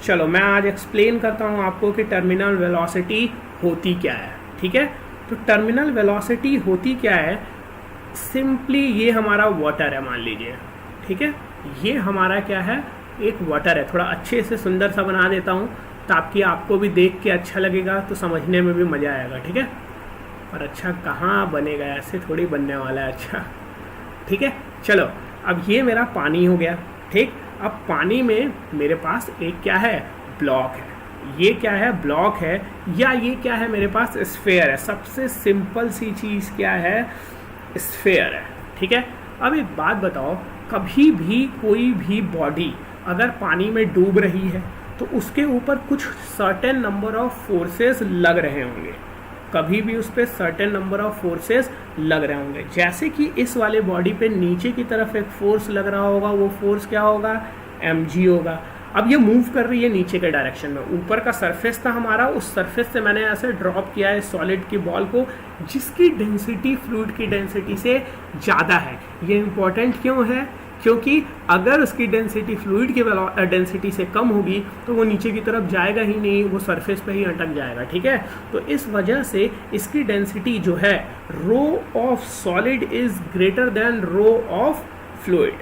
चलो मैं आज एक्सप्लेन करता हूँ आपको कि टर्मिनल वेलोसिटी होती क्या है। ठीक है, तो टर्मिनल वेलोसिटी होती क्या है, सिंपली ये हमारा वाटर है मान लीजिए। ठीक है, ये हमारा क्या है, एक वाटर है, थोड़ा अच्छे से सुंदर सा बना देता हूँ ताकि आपको भी देख के अच्छा लगेगा, तो समझने में भी मज़ा आएगा, ठीक है। और अच्छा कहाँ बनेगा, ऐसे थोड़ी बनने वाला है, अच्छा ठीक है। चलो अब ये मेरा पानी हो गया, ठीक। अब पानी में मेरे पास एक क्या है, ब्लॉक है। ये क्या है, ब्लॉक है, या ये क्या है, मेरे पास स्फेयर है। सबसे सिंपल सी चीज़ क्या है, स्फेयर है, ठीक है। अब एक बात बताओ, कभी भी कोई भी बॉडी अगर पानी में डूब रही है तो उसके ऊपर कुछ सर्टेन नंबर ऑफ फोर्सेस लग रहे होंगे, कभी भी उस पर सर्टेन नंबर ऑफ फोर्सेस लग रहे होंगे। जैसे कि इस वाले बॉडी पे नीचे की तरफ एक फोर्स लग रहा होगा, वो फोर्स क्या होगा, mg होगा। अब ये मूव कर रही है नीचे के डायरेक्शन में, ऊपर का सरफेस था हमारा, उस सरफेस से मैंने ऐसे ड्रॉप किया है सॉलिड की बॉल को, जिसकी डेंसिटी फ्लूइड की डेंसिटी से ज़्यादा है। ये इंपॉर्टेंट क्यों है, क्योंकि अगर उसकी डेंसिटी फ्लूइड की डेंसिटी से कम होगी तो वो नीचे की तरफ जाएगा ही नहीं, वो सरफेस पे ही अटक जाएगा, ठीक है। तो इस वजह से इसकी डेंसिटी जो है, rho of solid is greater than rho of fluid.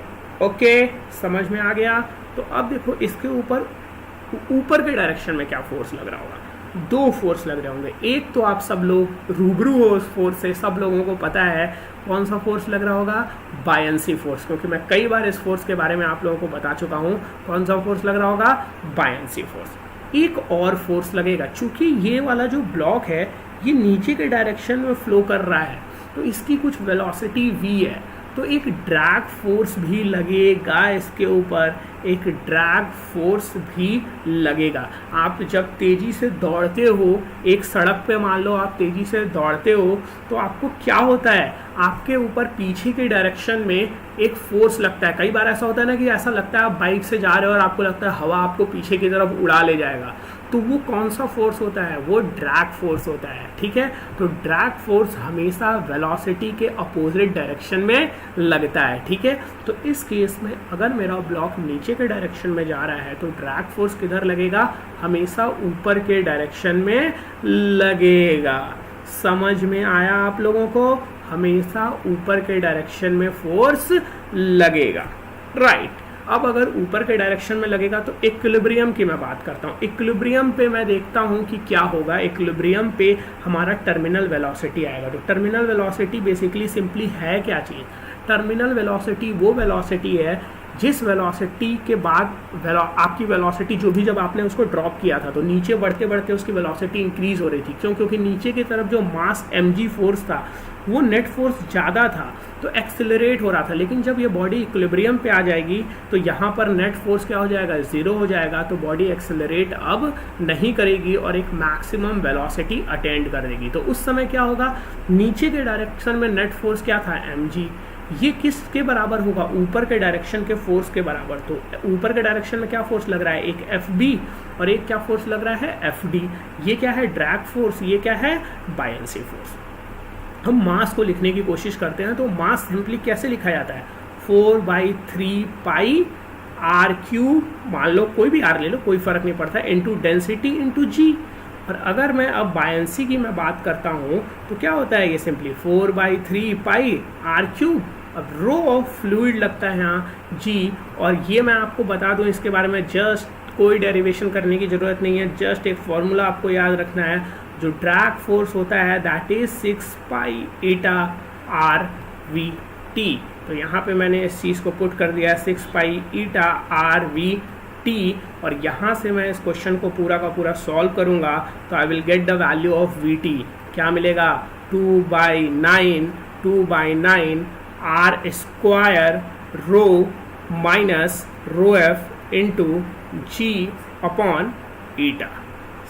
Okay, समझ में आ गया। तो अब देखो इसके ऊपर के डायरेक्शन में क्या फोर्स लग रहा होगा, दो फोर्स लग रहे होंगे। एक तो आप सब लोग रूबरू हो उस फोर्स से, सब लोगों को पता है कौन सा फोर्स लग रहा होगा, बायंसी फोर्स, क्योंकि मैं कई बार इस फोर्स के बारे में आप लोगों को बता चुका हूँ। कौन सा फोर्स लग रहा होगा, बायंसी फोर्स। एक और फोर्स लगेगा, चूंकि ये वाला जो ब्लॉक है ये नीचे के डायरेक्शन में फ्लो कर रहा है, तो इसकी कुछ वेलोसिटी v है, तो एक ड्रैग फोर्स भी लगेगा इसके ऊपर, एक ड्रैग फोर्स भी लगेगा। आप जब तेज़ी से दौड़ते हो, एक सड़क पे मान लो आप तेज़ी से दौड़ते हो, तो आपको क्या होता है, आपके ऊपर पीछे के डायरेक्शन में एक फोर्स लगता है। कई बार ऐसा होता है ना कि ऐसा लगता है आप बाइक से जा रहे हो और आपको लगता है हवा आपको पीछे की तरफ उड़ा ले जाएगा, तो वो कौन सा फोर्स होता है, वो ड्रैग फोर्स होता है, ठीक है। तो ड्रैग फोर्स हमेशा वेलोसिटी के अपोजिट डायरेक्शन में लगता है, ठीक है। तो इस केस में अगर मेरा ब्लॉक नीचे के डायरेक्शन में जा रहा है तो ड्रैग फोर्स किधर लगेगा, हमेशा ऊपर के डायरेक्शन में लगेगा। समझ में आया आप लोगों को, हमेशा ऊपर के डायरेक्शन में फोर्स लगेगा, राइट। अब अगर ऊपर के डायरेक्शन में लगेगा तो इक्विलिब्रियम की मैं बात करता हूँ। इक्विलिब्रियम पे मैं देखता हूँ कि क्या होगा, इक्विलिब्रियम पे हमारा टर्मिनल वेलोसिटी आएगा। तो टर्मिनल वेलोसिटी बेसिकली सिंपली है क्या चीज़, टर्मिनल वेलोसिटी वो वेलोसिटी है जिस वेलोसिटी के बाद आपकी वेलोसिटी जो भी, जब आपने उसको ड्रॉप किया था तो नीचे बढ़ते बढ़ते उसकी वेलोसिटी इंक्रीज हो रही थी। क्यों, क्योंकि नीचे की तरफ जो मास mg फोर्स था वो नेट फोर्स ज़्यादा था, तो एक्सेलरेट हो रहा था। लेकिन जब ये बॉडी इक्विलिब्रियम पे आ जाएगी तो यहाँ पर नेट फोर्स क्या हो जाएगा, ज़ीरो हो जाएगा। तो बॉडी एक्सेलरेट अब नहीं करेगी और एक मैक्सिमम वेलोसिटी अटेंड कर देगी। तो उस समय क्या होगा, नीचे के डायरेक्शन में नेट फोर्स क्या था, mg, ये किसके बराबर होगा, ऊपर के डायरेक्शन के फोर्स के बराबर। तो ऊपर के डायरेक्शन में क्या फोर्स लग रहा है, एक Fb, और एक क्या फोर्स लग रहा है, Fd। ये क्या है, ड्रैग फोर्स, ये क्या है, बायंसी फोर्स। हम मास को लिखने की कोशिश करते हैं तो मास सिंपली कैसे लिखा जाता है, 4/3 पाई r क्यूब, मान लो कोई भी r ले लो, कोई फर्क नहीं पड़ता, इंटू डेंसिटी इंटू g। और अगर मैं अब बायंसी की मैं बात करता हूँ तो क्या होता है, ये सिंपली 4/3 पाई r क्यूब। अब रो ऑफ फ्लूइड लगता है यहाँ g, और ये मैं आपको बता दूँ इसके बारे में, जस्ट कोई डेरिवेशन करने की ज़रूरत नहीं है, जस्ट एक फॉर्मूला आपको याद रखना है। जो ड्रैग फोर्स होता है that is 6 pi Etah are we T. तो यहाँ पे मैंने इस चीज़ को पुट कर दिया है 6 पाई ईटा आर वी टी, और यहाँ से मैं इस क्वेश्चन को पूरा का पूरा सॉल्व करूँगा तो I will get the value of V T. क्या मिलेगा, 2/9 R square rho minus rho F into G upon eta.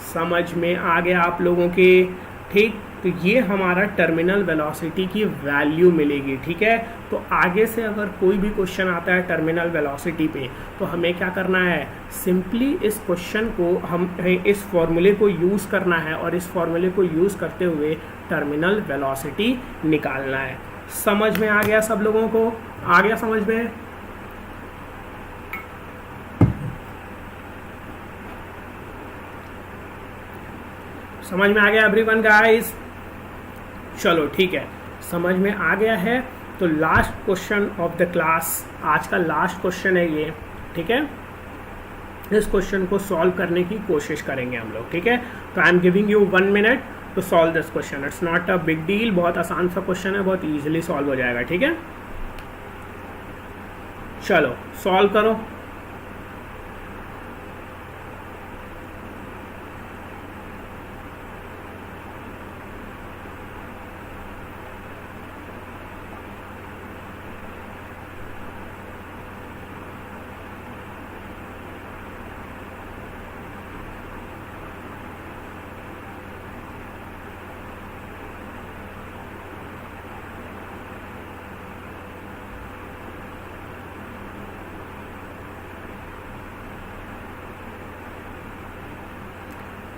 समझ में आ गया आप लोगों के, ठीक। तो ये हमारा टर्मिनल वेलोसिटी की वैल्यू मिलेगी, ठीक है। तो आगे से अगर कोई भी क्वेश्चन आता है टर्मिनल वेलोसिटी पे तो हमें क्या करना है, सिंपली इस क्वेश्चन को हमें इस फॉर्मूले को यूज़ करना है और इस फॉर्मूले को यूज़ करते हुए टर्मिनल वेलोसिटी निकालना है। समझ में आ गया सब लोगों को, आ गया समझ में। समझ में आ गया एवरीवन गाइस, चलो ठीक है, समझ में आ गया है। तो last question of the class, आज का लास्ट क्वेश्चन है ये, ठीक है। इस क्वेश्चन को सॉल्व करने की कोशिश करेंगे हम लोग, ठीक है। तो I am giving you 1 minute to solve this question. It's not a big deal, बहुत आसान सा क्वेश्चन है, बहुत ईजिली सॉल्व हो जाएगा, ठीक है। चलो सॉल्व करो।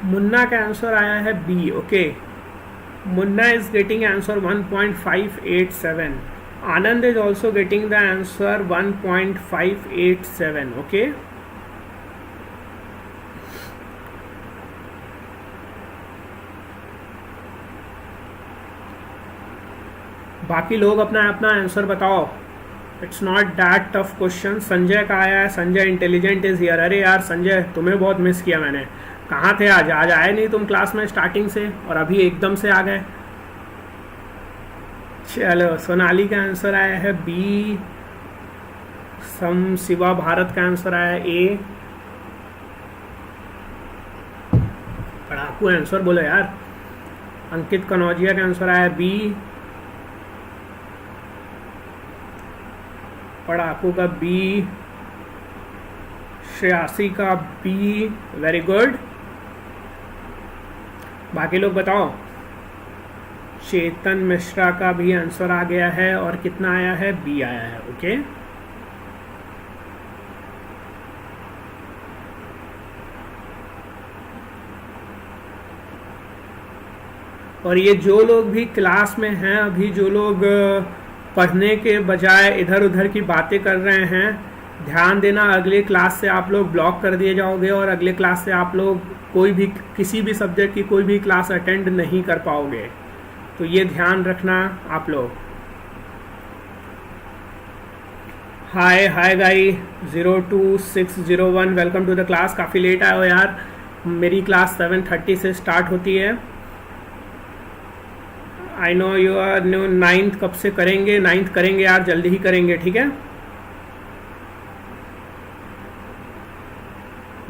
मुन्ना का आंसर आया है B, okay. Munna is getting answer 1.587. Anand is also getting the answer 1.587, okay. बाकी लोग अपना अपना आंसर बताओ। It's not that tough question. Sanjay का आया है, संजय इंटेलिजेंट इज हियर। अरे यार संजय, तुम्हें बहुत मिस किया मैंने। कहाँ थे आज आए नहीं तुम क्लास में स्टार्टिंग से, और अभी एकदम से आ गए। चलो सोनाली का आंसर आया है बी। शिवा भारत का आंसर आया है ए। पढ़ाकू आंसर बोलो यार। अंकित कनौजिया का आंसर आया है बी। पढ़ाकू का बी। श्रेयासी का बी, वेरी गुड। बाकी लोग बताओ। चेतन मिश्रा का भी आंसर आ गया है, और कितना आया है, बी आया है, ओके। और ये जो लोग भी क्लास में हैं अभी, जो लोग पढ़ने के बजाय इधर उधर की बातें कर रहे हैं, ध्यान देना, अगले क्लास से आप लोग ब्लॉक कर दिए जाओगे, और अगले क्लास से आप लोग कोई भी किसी भी सब्जेक्ट की कोई भी क्लास अटेंड नहीं कर पाओगे। तो ये ध्यान रखना आप लोग। हाय हाय गाई 02601, वेलकम टू द क्लास। काफ़ी लेट आए हो यार, मेरी क्लास 7:30 से स्टार्ट होती है। I know you are new. 9th कब से करेंगे? 9th करेंगे यार, जल्दी ही करेंगे, ठीक है।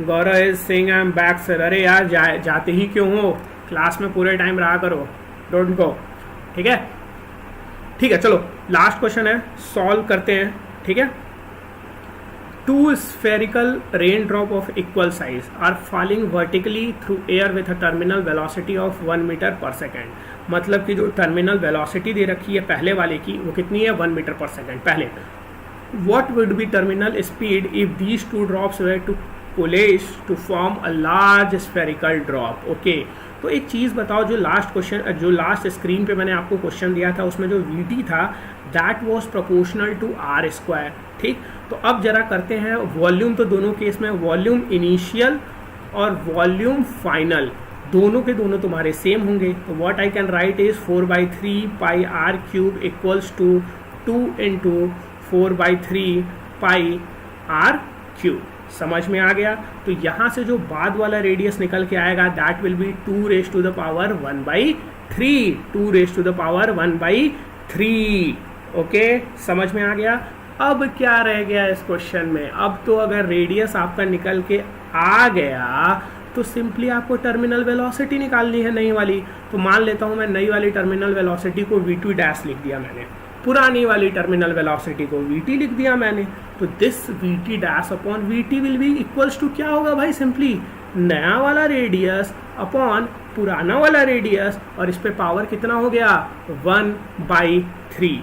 Gaurav is saying I am back sir. अरे यार जाते ही क्यों हो, क्लास में पूरे टाइम रहा करो, डोंट गो, ठीक है। ठीक है चलो लास्ट क्वेश्चन है, सॉल्व करते हैं, ठीक है। 2 spherical raindrop of equal size are falling vertically through air with a terminal velocity of 1 meter per second. मतलब कि जो टर्मिनल वेलोसिटी दे रखी है पहले वाले की, वो कितनी है, 1 मीटर पर सेकेंड। पहले what would be terminal speed if these 2 drops were to collide to form a large spherical drop? Okay तो एक चीज़ बताओ, जो लास्ट क्वेश्चन, जो लास्ट स्क्रीन पे मैंने आपको क्वेश्चन दिया था, उसमें जो VT था that was proportional to R square, ठीक। तो अब जरा करते हैं वॉल्यूम। तो दोनों केस में वॉल्यूम इनिशियल और वॉल्यूम फाइनल दोनों के दोनों तुम्हारे सेम होंगे। तो what I can write is 4/3 pi R cube equals to 2 × 4/3 pi R cube. समझ में आ गया। तो यहाँ से जो बाद वाला रेडियस निकल के आएगा दैट विल बी 2⁻⁴ 2⁻⁴ ओके, समझ में आ गया। अब क्या रह गया इस क्वेश्चन में? अब तो अगर रेडियस आपका निकल के आ गया तो सिंपली आपको टर्मिनल वेलोसिटी निकालनी है नई वाली। तो मान लेता हूँ मैं नई वाली टर्मिनल वेलोसिटी को v2 डैश लिख दिया मैंने, पुरानी वाली टर्मिनल वेलोसिटी को vt लिख दिया मैंने। तो this vt dash upon vt will be equals to क्या होगा भाई, सिंपली नया वाला रेडियस अपॉन पुराना वाला रेडियस, और इस पे पावर कितना हो गया 1/3,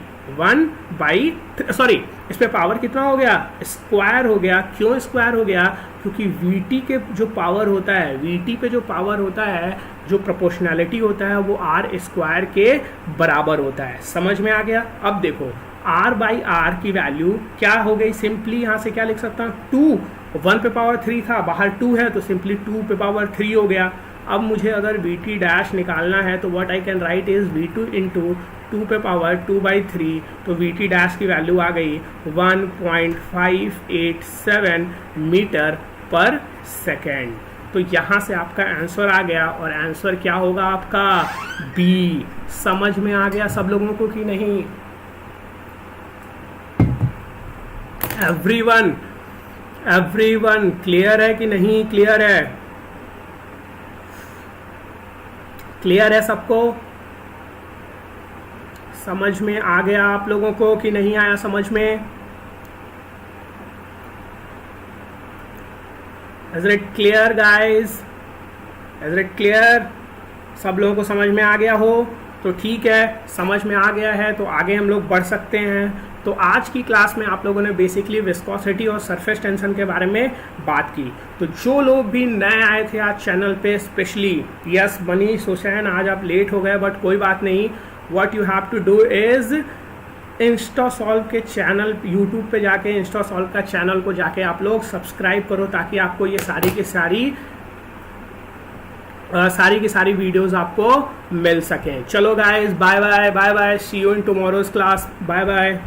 इस पे पावर कितना हो गया, स्क्वायर हो गया। क्यों स्क्वायर हो गया? क्योंकि VT के जो पावर होता है, VT पे जो पावर होता है, जो प्रोपोर्शनैलिटी होता है, वो R स्क्वायर के बराबर होता है। समझ में आ गया। अब देखो R/R की वैल्यू क्या हो गई, सिंपली यहाँ से क्या लिख सकता हूँ 2, 1 पे पावर 3 था, बाहर 2 है तो सिंपली 2 पे पावर 3 हो गया। अब मुझे अगर VT डैश निकालना है तो what I can write is V2 × 2 पे पावर 2/3। तो VT डैश की वैल्यू आ गई 1.587 मीटर पर सेकेंड। तो यहाँ से आपका आंसर आ गया और आंसर क्या होगा आपका बी। समझ में आ गया सब लोगों को कि नहीं? एवरीवन क्लियर है कि नहीं? क्लियर है? क्लियर है सबको? समझ में आ गया आप लोगों को कि नहीं आया समझ में? Is it clear guys? Is it clear? सब लोगों को समझ में आ गया हो तो ठीक है, समझ में आ गया है तो आगे हम लोग बढ़ सकते हैं। तो आज की क्लास में आप लोगों ने बेसिकली विस्कोसिटी और सरफेस टेंशन के बारे में बात की। तो जो लोग भी नए आए थे आज चैनल पे, स्पेशली यस मनीष हुसैन, आज आप लेट हो गए बट कोई बात नहीं। What you have to do is Instasolve के चैनल, यूट्यूब पे जाके इंस्टासॉल्व का चैनल को जाके आप लोग सब्सक्राइब करो ताकि आपको ये सारी की सारी वीडियोस आपको मिल सकें। चलो guys, bye bye, see you in tomorrow's class, bye bye.